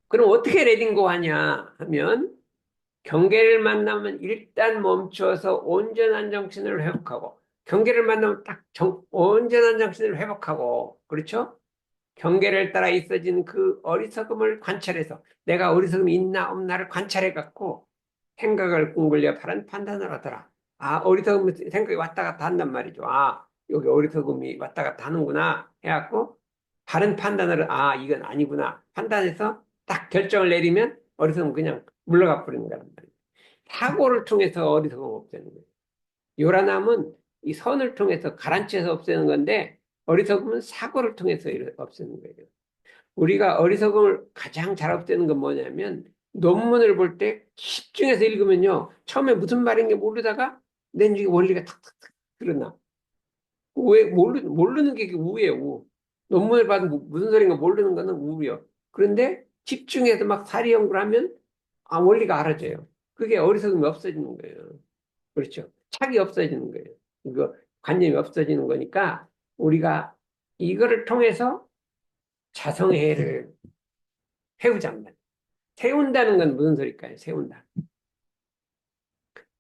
S1: 그럼 어떻게 레딩고 하냐 하면 경계를 만나면 일단 멈춰서 온전한 정신을 회복하고 경계를 만나면 딱 온전한 정신을 회복하고 그렇죠? 경계를 따라 있어진 그 어리석음을 관찰해서 내가 어리석음이 있나 없나를 관찰해 갖고 생각을 꾸물려 바른 판단을 하더라. 아, 어리석으면 생각이 왔다 갔다 한단 말이죠. 아, 여기 어리석음이 왔다 갔다 하는구나 해갖고 바른 판단을 아, 이건 아니구나 판단해서 딱 결정을 내리면 어리석으면 그냥 물러가 버리는 거란 말이에요. 사고를 통해서 어리석음 없애는 거예요. 요란함은 이 선을 통해서 가라앉혀서 없애는 건데 어리석음은 사고를 통해서 없애는 거예요. 우리가 어리석음을 가장 잘 없애는 건 뭐냐면 논문을 볼 때 집중해서 읽으면요. 처음에 무슨 말인지 모르다가 내 원리가 탁탁탁 드러나. 왜 모르는 게 우예요. 우. 논문을 봐도 무슨 소리인가 모르는 거는 우예요. 그런데 집중해서 막 사리 연구를 하면 아 원리가 알아져요. 그게 어리석음이 없어지는 거예요. 그렇죠. 착이 없어지는 거예요. 이거 관념이 없어지는 거니까 우리가 이거를 통해서 자성의 해를 세우자는 말이에요. 세운다는 건 무슨 소리일까요? 세운다.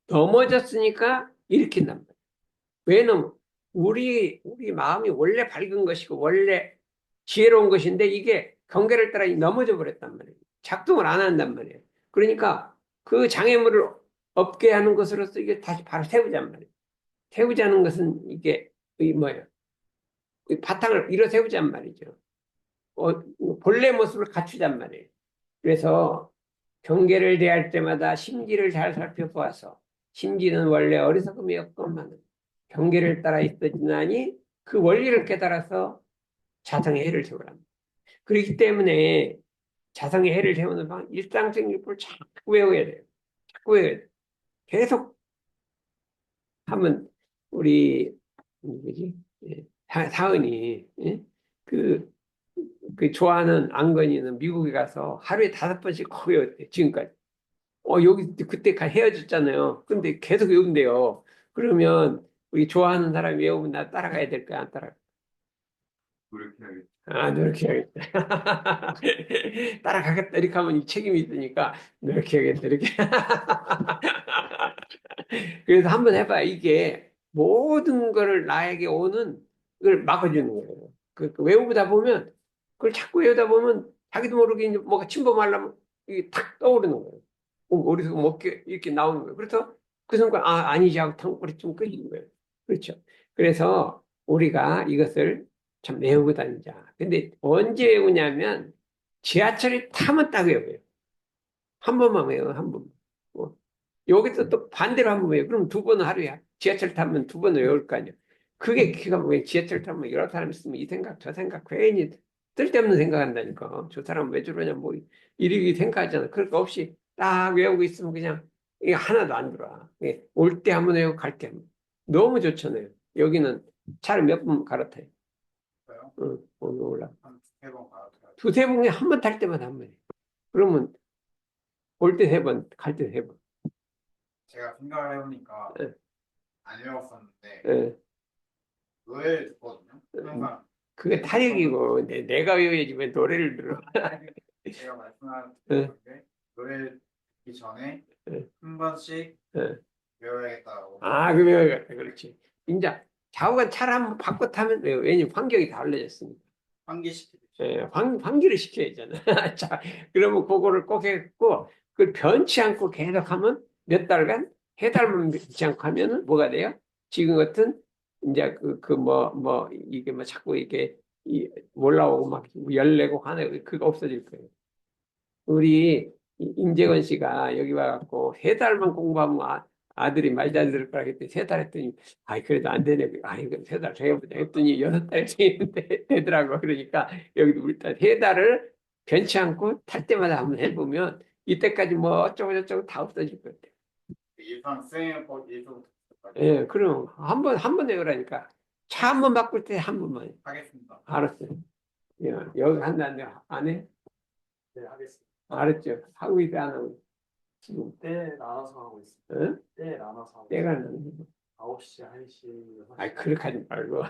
S1: 넘어졌으니까 일으킨단 말이에요. 왜 우리 마음이 원래 밝은 것이고 원래 지혜로운 것인데 이게 경계를 따라 넘어져 버렸단 말이에요. 작동을 안 한단 말이에요. 그러니까 그 장애물을 없게 하는 것으로서 이게 다시 바로 세우자는 말이에요. 세우자는 것은 이게 이 뭐예요? 이 바탕을 일어 세우자는 말이죠. 본래 모습을 갖추자는 말이에요. 그래서 경계를 대할 때마다 심지를 잘 살펴보아서 심지는 원래 어리석음이었건만 경계를 따라 있어지나니 그 원리를 깨달아서 자성의 해를 세우랍니다. 그렇기 때문에 자성의 해를 세우는 방 일상생活을 자꾸 외워야 돼요. 자꾸 외워야 돼요. 계속 하면 우리 누구지? 예, 사은이 예? 그, 그 좋아하는 안건이는 미국에 가서 하루에 5번씩 거 외웠대 지금까지. 여기 그때 헤어졌잖아요. 근데 계속 외운대요. 그러면 우리 좋아하는 사람이 외우면 나 따라가야 될까요? 안 따라가?
S3: 노력해야겠다.
S1: 아, 노력해야겠다. 따라가겠다. 이렇게 하면 이 책임이 있으니까 노력해야겠다. 이렇게. 그래서 한번 해봐. 이게 모든 거를 나에게 오는 걸 막아주는 거예요. 그 외우다 보면, 그걸 자꾸 외우다 보면 자기도 모르게 이제 뭐가 침범하려면 이게 탁 떠오르는 거예요. 어디서 뭐 이렇게 나오는 거예요. 그래서 그 순간, 아, 아니지 하고 탕골이 좀 끓이는 거예요. 그렇죠. 그래서 우리가 이것을 참 외우고 다니자. 근데 언제 외우냐면 지하철에 타면 딱 외워요. 한 번만 외워, 한 번만. 뭐, 여기서 또 반대로 한 번 외워. 그럼 2번 하루야. 지하철 타면 2번 외울 거 아니야. 그게 기가 막히게 지하철 타면 여러 사람 있으면 이 생각, 저 생각 괜히 쓸데없는 생각한다니까. 저 사람 왜 저러냐, 뭐, 이렇게 생각하잖아. 그럴 거 없이 딱 외우고 있으면 그냥 이게 하나도 안 들어와. 올 때 한 번 외우고 갈 때 한 번. 너무 좋잖아요. 여기는 차를 몇 번 갈아타요.
S2: 있어요.
S1: 응, 오늘 올라.
S2: 한 2-3번 갈아타요.
S1: 2-3번에 한 번 탈 때마다 한 번이에요. 그러면 올 때 3번, 갈 때 3번.
S2: 제가 생각을 해보니까
S1: 예,
S2: 안 외웠었는데
S1: 예.
S2: 노래를 듣거든요. 항상
S1: 그게 타격이고, 내가 외워야지 왜 노래를 들어.
S2: 제가 말씀한
S1: 예,
S2: 건데 노래 듣기 전에
S1: 예,
S2: 한 번씩
S1: 예.
S2: 외워야겠다고
S1: 아, 그 외워야겠다. 그렇지. 이제 좌우간 차를 한번 바꿔 타면 외워. 왜냐면 환경이 달라졌으니까.
S2: 환기시키듯이.
S1: 예, 환기를 시켜야 되잖아. 자, 그러면 그거를 꼭 했고, 그걸 변치 않고 계속 하면 몇 달간, 3달만 변치 않고 하면은 뭐가 돼요? 지금 같은, 이제 이게 뭐 자꾸 이게, 올라오고 막 열내고 하는, 그거 없어질 거예요. 우리 임재건 씨가 여기 와갖고 3달만 공부하면 아들이 말 잘 들을 거라 했더니 3달 했더니 아이 그래도 안 되네. 아이 3달 더 해보자 했더니 6달 되더라고. 그러니까 여기도 우리 딸 3달을 변치 않고 탈 때마다 한번 해보면 이때까지 뭐 어쩌고 저쩌고 다 없어질 것 같아.
S2: 일상 수행법 1부터
S1: 예, 그럼 한 번 해오라니까. 차 한 번 바꿀 때 한 번만 해.
S2: 하겠습니다.
S1: 알았어요. 예, 여기 한다는데 안 해?
S3: 네, 하겠습니다.
S1: 알았죠. 하고 있어 안 하고 있어? 지금
S3: 때 나눠서 하고 있습니다.
S1: 응?
S3: 때 나눠서 하고
S1: 때가
S3: 있습니다.
S1: 나는
S3: 9시, 1시, 6시.
S1: 아이, 그렇게 하지 말고.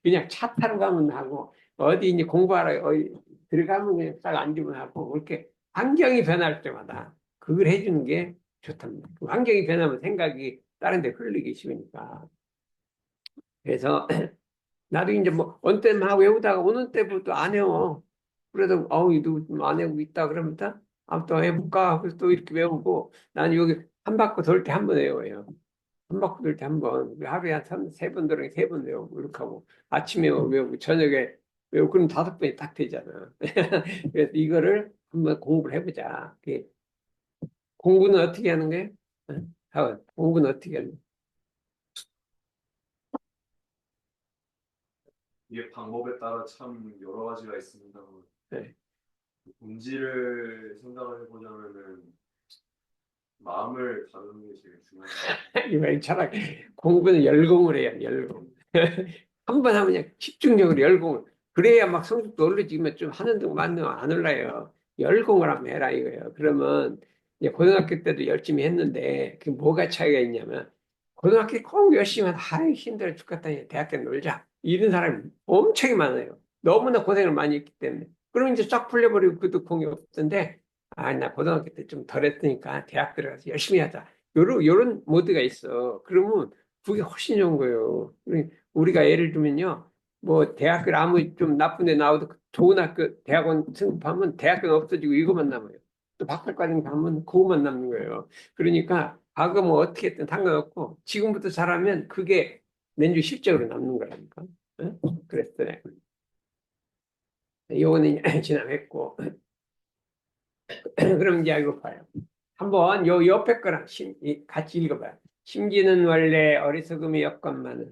S1: 그냥 차 타러 가면 하고, 어디 이제 공부하러, 들어가면 그냥 딱 앉으면 하고, 이렇게 환경이 변할 때마다 그걸 해주는 게 좋답니다. 그 환경이 변하면 생각이 다른 데 흘리기 쉬우니까. 그래서, 나도 이제 뭐, 어느 때만 하고 외우다가 오는 때부터 안 해요. 그래도, 이도 안 외우고 있다. 그러면 또, 또 해볼까? 그래서 또 이렇게 외우고, 나는 여기 한 바퀴 돌 때 한 번 외워요. 바퀴 돌 때 한 번, 하루에 한 3번 들어 3번 외우고, 이렇게 하고, 아침에 외우고, 저녁에 외우고, 그럼 5번이 딱 되잖아. 그래서 이거를 한번 공부를 해보자. 공부는 어떻게 하는 거예요? 응? 하원, 공부는 어떻게 하는 거예요?
S4: 이게 방법에 따라 참 여러 가지가 있습니다.
S1: 네.
S4: 본질을 생각을 해보자면은 마음을 다루는 게 제일 중요해요.
S1: 이말 차라리 공부는 열공을 해야 돼, 열공. 한 번 하면 그냥 집중적으로 열공을. 그래야 막 성적도 올라지면 좀 하는 등 맞는 안 올라요. 열공을 한번 해라 이거예요. 그러면 이제 고등학교 때도 열심히 했는데 그 뭐가 차이가 있냐면 고등학교 꼭 열심히 하면 아이 힘들어 죽겠다. 대학교 놀자. 이런 사람이 엄청 많아요. 너무나 고생을 많이 했기 때문에. 그러면 이제 쫙 풀려버리고 그것도 공이 없던데 아, 나 고등학교 때 좀 덜 했으니까 대학 들어가서 열심히 하자. 요런 모드가 있어. 그러면 그게 훨씬 좋은 거예요. 우리가 예를 들면요. 뭐 대학교를 아무리 좀 나쁜 데 나와도 좋은 학교, 대학원 승급하면 대학교는 없어지고 이것만 남아요. 또 박사과정 가면 그것만 남는 거예요. 그러니까 과거 뭐 어떻게 했든 상관없고 지금부터 잘하면 그게 내주 실적으로 남는 거라니까. 응? 그랬어요. 요거는 지나갔고. 그럼 이제 이거 봐요. 한번 요 옆에 거랑 같이 읽어봐요. 심지는 원래 어리석음의 여건만은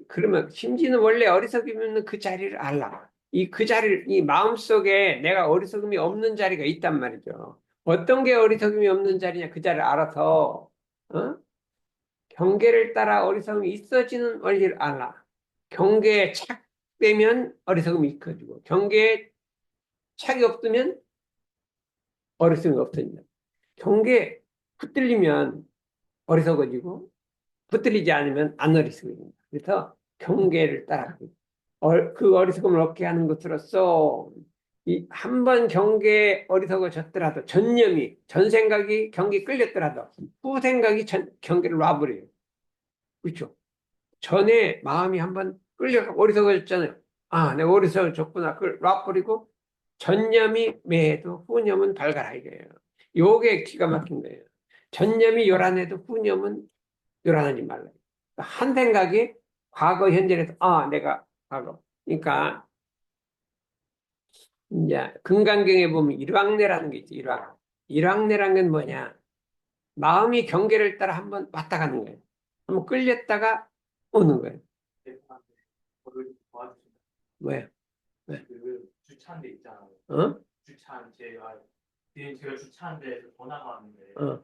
S1: 그러면 심지는 원래 어리석으면 그 자리를 알라. 그 자리를 이 마음속에 내가 어리석음이 없는 자리가 있단 말이죠. 어떤 게 어리석음이 없는 자리냐 그 자리를 알아서 어? 경계를 따라 어리석음이 있어지는 원리를 알라. 경계에 착되면 어리석음이 있어지고 경계에 착이 없으면 어리석음이 없어진다. 경계에 붙들리면 어리석어지고 붙들리지 않으면 안 어리석어진다. 그래서 경계를 따라가고 그 어리석음을 얻게 하는 것으로서 이 한 번 경계에 어리석어졌더라도 전 생각이 경계에 끌렸더라도 후 생각이 경계를 놔버려요. 그렇죠? 전에 마음이 한번 끌려 어리석어졌잖아요. 아, 내가 어리석어졌구나. 그걸 놔버리고 전념이 매해도 후념은 발가라 이거예요. 요게 기가 막힌 거예요. 전념이 요란해도 후념은 요란하지 말라. 한 생각이 과거, 현재에서 내가 과거. 그러니까 이제 금강경에 보면 일왕래라는 게 있지. 일왕래라는 건 뭐냐? 마음이 경계를 따라 한번 왔다 가는 거예요. 한번 끌렸다가 오는 거예요.
S3: 대표한테 저를 도와주신다.
S1: 왜? 왜?
S3: 그 주차한 데 있잖아요.
S1: 어?
S3: 주차한 제가 주차한 데에서 전화가 왔는데
S1: 어?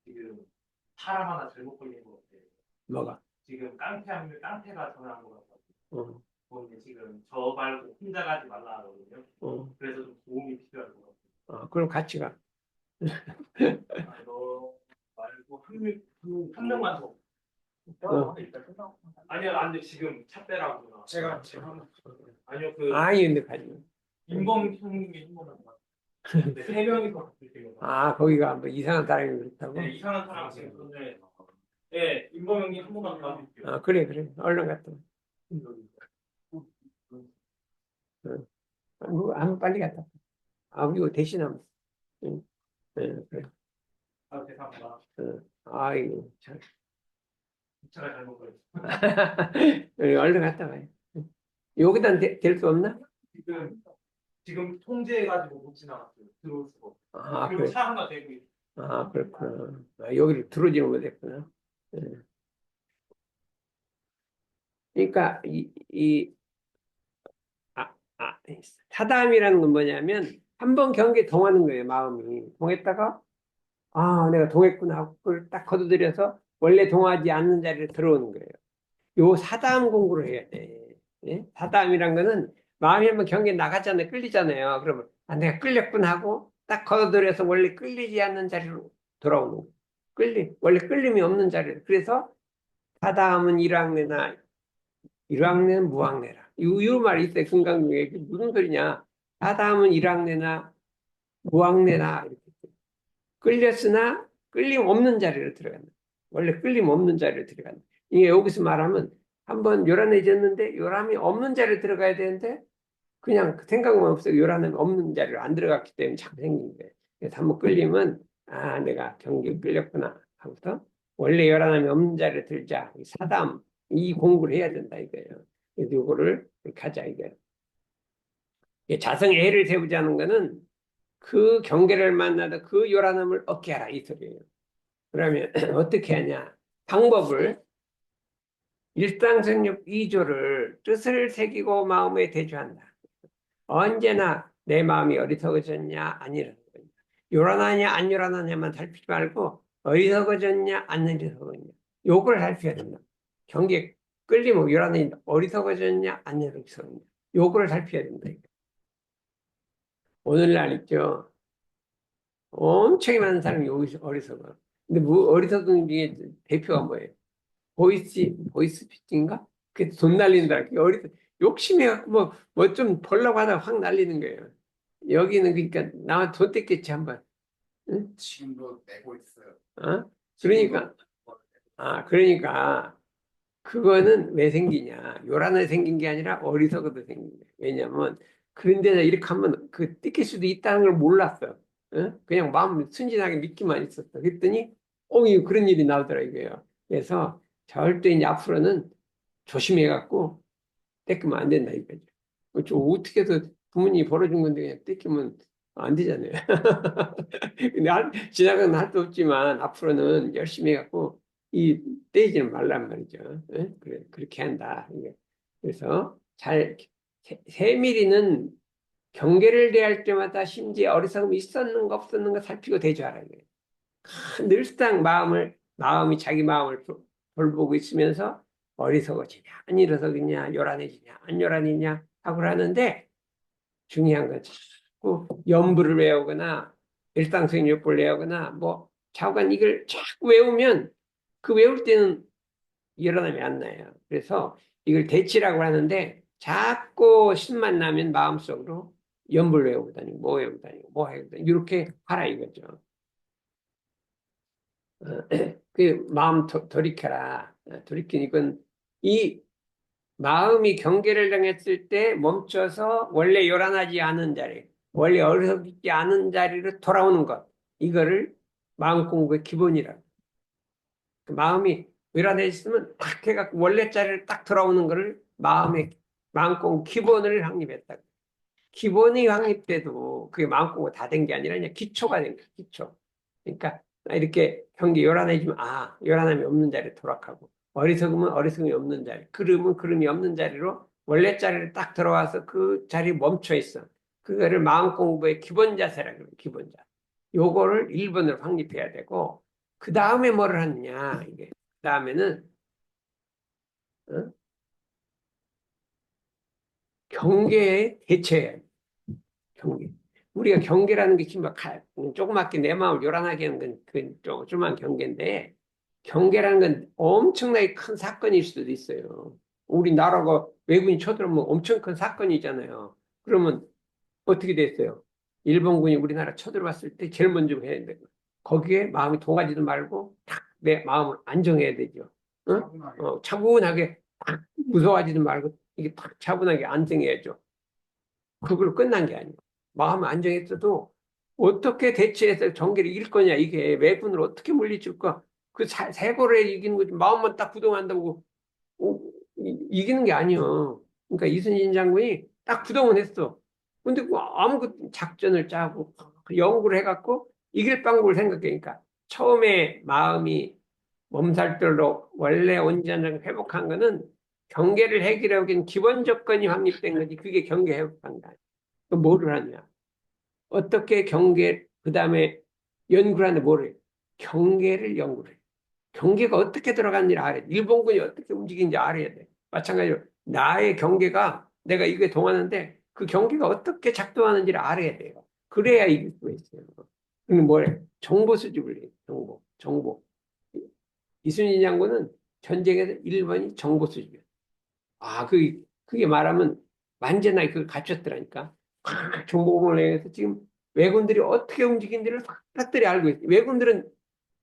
S3: 지금 사람 하나 잘못 걸린 것 같아요.
S1: 뭐가?
S3: 지금 깡패가 전화한 것 같아요.
S1: 어?
S3: 그런데 지금 저 말고 혼자 가지 말라 하거든요.
S1: 어?
S3: 그래서 좀 도움이 필요할 것 같아요.
S1: 그럼 같이 가.
S3: 너 말고 한 명만 더.
S1: 어.
S3: 아니요, 안 돼. 지금 차 빼라고.
S2: 제가
S3: 아니요,
S1: 아니, 근데 가지 마.
S3: 인범 형님이 한 번만 더. 네, 3명이서 같이
S1: 거기가 뭐 이상한 사람이 그렇다고?
S3: 네, 이상한 사람 지금 그런데 네, 인범 형님 한 번만 더 해주세요.
S1: 그래. 얼른 갔다 와. 한번 빨리 갔다 와. 이거 대신하면. 응. 그래.
S3: 죄송합니다.
S1: 아이고, 참.
S3: 주차가 잘못 걸렸어.
S1: 얼른 갔다 와요. 여기다 될 수 없나?
S3: 지금 통제해가지고 못 지나갔어요. 들어올 수가 없어요. 그리고
S1: 그래.
S3: 차 하나 대고 있어요.
S1: 그렇구나. 여기를 들어오지는 못했구나. 예. 그러니까, 사담이라는 건 뭐냐면, 한 번 경계에 동하는 거예요, 마음이. 동했다가, 내가 동했구나 하고, 그걸 딱 거두들여서, 원래 동하지 않는 자리로 들어오는 거예요. 요 사담 공부를 해야 돼. 예? 사담이란 거는, 마음이 한번 경계에 나갔잖아요. 끌리잖아요. 그러면, 내가 끌렸구나 하고, 딱 거두들여서 원래 끌리지 않는 자리로 돌아오는 거예요. 원래 끌림이 없는 자리로. 그래서, 사담은 일왕내는 무왕내라. 이 말이 있어요. 금강경에. 이게 무슨 소리냐. 사담은 일왕내나 무왕내나 이렇게 끌렸으나 끌림 없는 자리로 들어간다. 원래 끌림 없는 자리로 들어간다. 이게 여기서 말하면 한번 요란해졌는데 요람이 없는 자리로 들어가야 되는데 그냥 그 생각만 없어요. 요란함이 없는 자리로 안 들어갔기 때문에 자꾸 생긴 거예요. 그래서 한번 끌리면 내가 경계에 끌렸구나 하고서 원래 열한함이 없는 자리를 들자. 이 사담, 이 공부를 해야 된다 이거예요. 그래서 이거를 가자 이거예요. 자성의 해를 세우자는 거는 그 경계를 만나도 그 요란함을 얻게 하라 이 소리예요. 그러면 어떻게 하냐? 방법을 일상성욕 2조를 뜻을 새기고 마음에 대조한다. 언제나 내 마음이 어리석어졌냐 안 어리석어졌냐, 요란하냐 안 요란하냐만 살피지 말고 어리석어졌냐 안 어리석어졌냐 요걸 살펴야 된다. 경계 끌리면 요란하냐 어리석어졌냐 안 어리석어졌냐 요걸 살펴야 된다. 오늘날 있죠. 엄청 많은 사람이 여기서 어리석어. 근데 뭐 어리석은 중에 대표가 뭐예요? 보이스피싱인가? 그 돈 날린다. 그 욕심해갖고 뭐 좀 벌려고 하다가 확 날리는 거예요. 여기는 그러니까 나만 돈 뜯겠지 한번. 응?
S2: 지금도 내고 있어요.
S1: 어? 그러니까 그러니까 그거는 왜 생기냐? 요란하게 생긴 게 아니라 어리석어도 생긴 거예요. 왜냐면 그런 데다 이렇게 하면 그 뜯길 수도 있다는 걸 몰랐어. 어? 그냥 마음 순진하게 믿기만 있었어. 그랬더니 그런 일이 나오더라 이거예요. 그래서 절대 이제 앞으로는 조심해갖고 떼끼면 안 된다 이거죠. 어떻게 해서 부모님이 벌어준 건데 그냥 떼끼면 안 되잖아요. 근데 지나가는 할 수 없지만 앞으로는 열심히 해갖고 이 떼지는 말란 말이죠. 예? 그래 그렇게 한다. 이게. 그래서 세밀이는 경계를 대할 때마다 심지어 어리석음이 있었는가 없었는가 살피고 대조하라. 늘상 마음이 자기 마음을 돌보고 있으면서 어리석어지냐, 안 어리석이냐, 요란해지냐, 안 요란해지냐 하고 하는데 중요한 건 자꾸 연부를 외우거나 일상성욕을 외우거나 자관 이걸 자꾸 외우면 그 외울 때는 일어남이 안 나요. 그래서 이걸 대치라고 하는데 자꾸 신만 나면 마음속으로 연부를 외우고 다니고 뭐 외우고 다니고 뭐 해고 다니고 이렇게 하라 이거죠. 그 마음 돌이켜라. 돌이키니까 이 마음이 경계를 당했을 때 멈춰서 원래 요란하지 않은 자리, 원래 어리석지 않은 자리로 돌아오는 것. 이거를 마음 공부의 기본이라. 그 마음이 요란해졌으면 딱 해갖고 원래 자리를 딱 돌아오는 거를 마음 공부 기본을 확립했다. 기본이 확립돼도 그게 마음 공부 다 된 게 아니라 그냥 기초가 된 거야, 기초. 그러니까 이렇게 경계 요란해지면 요란함이 없는 자리에 돌아가고 어리석으면 어리석음이 없는 자리, 그름은 그름이 없는 자리로 원래 자리를 딱 들어와서 그 자리에 멈춰 있어. 그거를 마음 공부의 기본 자세라 그래요. 기본 자세. 요거를 1번으로 확립해야 되고 그 다음에 뭐를 하느냐 이게. 그 다음에는 경계에 대처해야 돼. 경계. 우리가 경계라는 게 지금 조그맣게 내 마음을 요란하게 하는 건 조그만 경계인데 경계라는 건 엄청나게 큰 사건일 수도 있어요. 우리나라가 외국인이 쳐들어오면 엄청 큰 사건이잖아요. 그러면 어떻게 됐어요? 일본군이 우리나라 쳐들어왔을 때 제일 먼저 해야 돼요. 거기에 마음이 동하지도 말고 딱 내 마음을 안정해야 되죠. 응?
S2: 차분하게.
S1: 차분하게 딱 무서워하지도 말고 이게 딱 차분하게 안정해야죠. 그걸로 끝난 게 아니에요. 마음 안정했어도 어떻게 대처해서 경계를 이길 거냐, 이게 왜군을 어떻게 물리칠까? 그 세고를 이기는 거지. 마음만 딱 부동한다고 이기는 게 아니요. 그러니까 이순신 장군이 딱 부동은 했어. 근데 아무 작전을 짜고 연구를 해갖고 이길 방법을 생각하니까 처음에 마음이 몸살들로 원래 온전히 회복한 거는 경계를 해결하기 위한 기본 조건이 확립된 거지. 그게 경계 회복한 거야. 뭐를 하냐? 어떻게 그 다음에 연구를 하는데 뭐를 해? 경계를 연구를 해. 경계가 어떻게 들어가는지를 알아야 돼. 일본군이 어떻게 움직이는지 알아야 돼. 마찬가지로 나의 경계가 내가 이게 동하는데 그 경계가 어떻게 작동하는지를 알아야 돼요. 그래야 이길 수가 있어요. 그럼 뭐래? 정보 수집을 해. 정보. 이순신 장군은 전쟁에서 1번이 정보 수집이야. 그게 말하면 완전하게 그걸 갖췄더라니까. 정보공을 해서 지금 왜군들이 어떻게 움직이는지를 싹싹들이 알고 있어. 왜군들은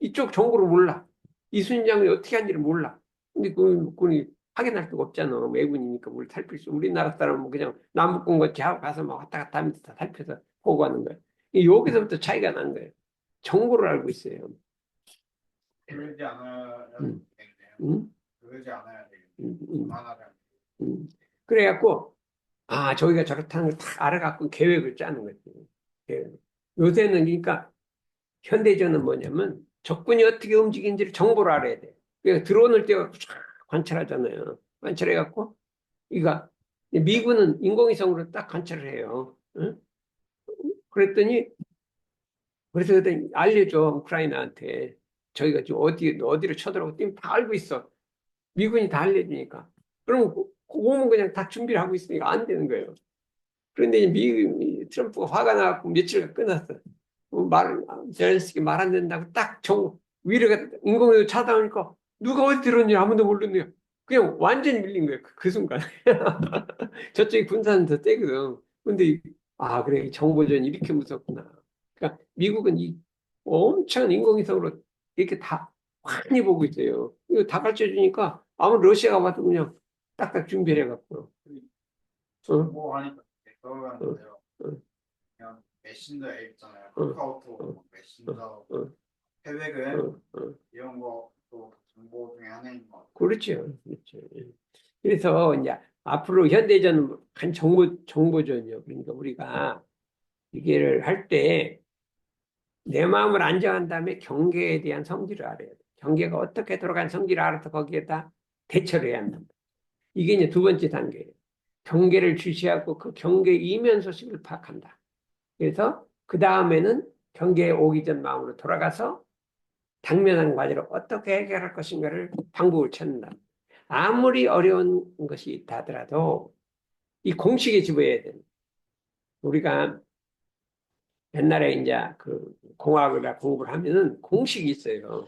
S1: 이쪽 정보를 몰라. 이순신 장군이 어떻게 하는지를 몰라. 근데 그분이 확인할 수가 없잖아. 왜군이니까 뭘 살필 수. 우리나라 사람은 그냥 남북군 같이 하고 가서 막 왔다 갔다 하면서 다 살펴서 보고하는 거야. 여기서부터 차이가 난 거예요. 정보를 알고 있어요.
S2: 그러지 않아야
S1: 음.
S2: 되겠네요.
S1: 음?
S2: 그러지 않아야 되겠네요.
S1: 음.
S2: 그만하면.
S1: 그래갖고, 아, 저희가 저렇다는 걸 다 알아갖고 계획을 짜는 거지. 계획. 요새는 그러니까 현대전은 뭐냐면 적군이 어떻게 움직이는지를 정보를 알아야 돼. 그러니까 드론을 떼어갖고 쫙 관찰하잖아요. 관찰해갖고, 이거, 미군은 인공위성으로 딱 관찰을 해요. 응? 그랬더니, 그래서 그랬더니 알려줘, 우크라이나한테. 저희가 지금 어디로 쳐들어가고 뛰면 다 알고 있어. 미군이 다 알려주니까. 그럼 그거는 그냥 다 준비를 하고 있으니까 안 되는 거예요. 그런데 이제 트럼프가 화가 나갖고 며칠간 끊었어. 제렌스키 말 안 된다고 딱 위로가 인공위로 차다오니까 누가 어디 들었는지 아무도 모르네요. 그냥 완전히 밀린 거예요. 그 순간. 저쪽에 군사는 더 떼거든. 근데, 그래. 이 정보전이 이렇게 무섭구나. 그러니까 미국은 이 엄청 인공위성으로 이렇게 다 많이 보고 있어요. 이거 다 가르쳐 주니까 아무 러시아가 봐도 그냥 딱딱 준비를 해갖고. 어?
S2: 뭐 하니까 떠오르는데요.
S1: 어.
S2: 그냥 메신저 앱 있잖아요.
S1: 어.
S2: 카카오톡, 메신저,
S1: 어.
S2: 텔레그램
S1: 어.
S2: 이런 것도 정보 중에 하나인 것 같아요.
S1: 그렇죠. 그렇죠. 그래서 이제 앞으로 현대전 한 정보전이요. 그러니까 우리가 이게를 할 때 내 마음을 안정한 다음에 경계에 대한 성질을 알아야 돼. 경계가 어떻게 돌아간 성질을 알아서 거기에다 대처를 해야 한다. 이게 이제 두 번째 단계예요. 경계를 주시하고 그 경계 이면 소식을 파악한다. 그래서 그 다음에는 경계에 오기 전 마음으로 돌아가서 당면한 과제를 어떻게 해결할 것인가를 방법을 찾는다. 아무리 어려운 것이 있다 하더라도 이 공식에 집어야 돼. 우리가 옛날에 이제 그 공학을 공부를 하면은 공식이 있어요.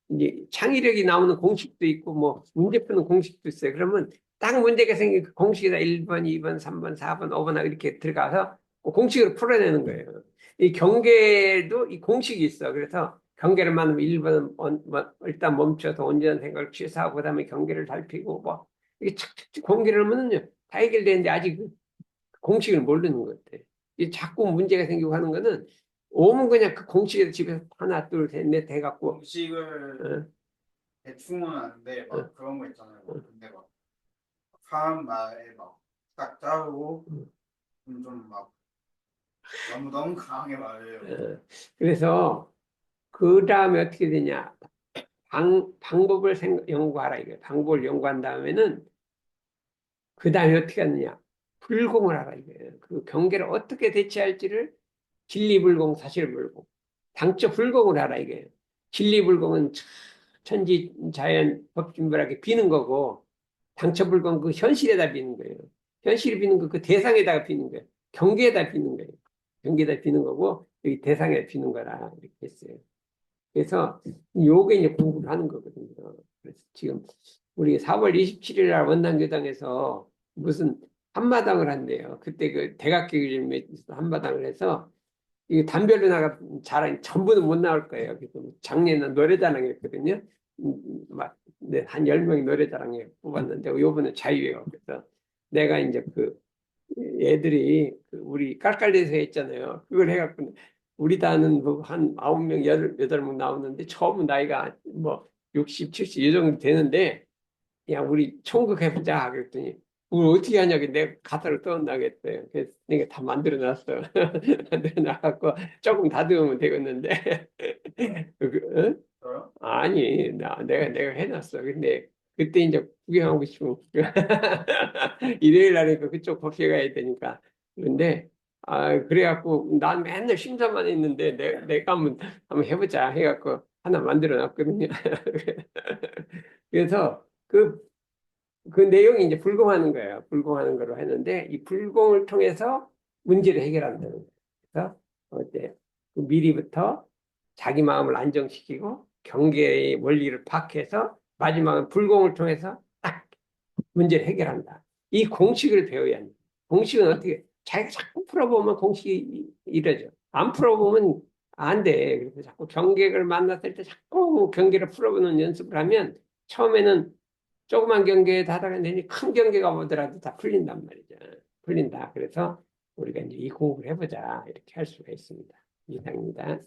S1: 이제 창의력이 나오는 공식도 있고 뭐 문제 푸는 공식도 있어요. 그러면 딱 문제가 생긴 그 공식에다 1번, 2번, 3번, 4번, 5번 이렇게 들어가서 그 공식으로 풀어내는 거예요. 이 경계도 이 공식이 있어. 그래서 경계를 만나면 1번 일단 멈춰서 온전한 생각을 취사하고 그다음에 경계를 살피고 뭐 이게 착착 공계를 하면은요 다 해결되는데 아직 그 공식을 모르는 것 같아. 이 자꾸 문제가 생기고 하는 거는 오면 그냥 그 공식에서 집에서 하나 둘 셋 넷 해갖고
S2: 공식을 대충은 아는데 막
S1: 어.
S2: 그런 거 있잖아요. 근데 막 사람 말에 막 딱 자르고 좀 막 너무 강하게 말해요.
S1: 그래서 그 다음에 어떻게 되냐 방법을 연구하라 이거예요. 방법을 연구한 다음에는 그 다음에 어떻게 하느냐 불공을 하라 이거예요. 그 경계를 어떻게 대처할지를 진리불공 사실불공 당초 불공을 하라 이거예요. 진리불공은 천지자연 법진불하게 비는 거고 당초불공 그 현실에다 비는 거예요. 현실이 비는 거 그 대상에다가 비는 거예요. 경계에다 비는 거예요. 경계에다 비는 거고 여기 대상에 비는 거라 이렇게 했어요. 그래서 요게 이제 공부를 하는 거거든요. 그래서 지금 우리 4월 27일 날 원당교당에서 무슨 한마당을 한대요. 그때 그 대각교육에서 한마당을 해서 이 단별로 나가 자랑 전부는 못 나올 거예요. 그래서 작년에는 노래자랑을 했거든요. 한 10명이 노래자랑에 뽑았는데 요번에 자유예요. 그래서 내가 이제 그 애들이 우리 깔깔대에서 했잖아요. 그걸 해갖고 우리 단은 뭐한 9명, 8명 나오는데 처음 나이가 뭐 60, 70 이 정도 되는데 그냥 우리 총극 해보자 그랬더니 우리 어떻게 하냐고 내가 가사를 떠온다고 했어요. 그래서 내가 다 만들어놨어. 만들어놔갖고 조금 다듬으면 되겠는데 어?
S2: 저요?
S1: 아니 내가 해놨어. 근데 그때 이제 구경하고 싶으면 일요일 날이니까 그쪽 법회 가야 되니까 그런데 그래갖고 난 맨날 심사만 했는데 내가 한번 해보자 해갖고 하나 만들어놨거든요. 그래서 그 내용이 이제 불공하는 거예요. 불공하는 거로 했는데 이 불공을 통해서 문제를 해결한다는 거예요. 그래서 어때 미리부터 자기 마음을 안정시키고 경계의 원리를 파악해서 마지막은 불공을 통해서 딱 문제를 해결한다. 이 공식을 배워야 합니다. 공식은 어떻게 자기가 자꾸 풀어보면 공식이 이러죠. 안 풀어보면 안 돼. 그래서 자꾸 경계를 만났을 때 자꾸 경계를 풀어보는 연습을 하면 처음에는 조그만 경계에 하다가 내니 큰 경계가 오더라도 다 풀린단 말이죠. 풀린다. 그래서 우리가 이제 이 공부를 해보자 이렇게 할 수가 있습니다. 이상입니다.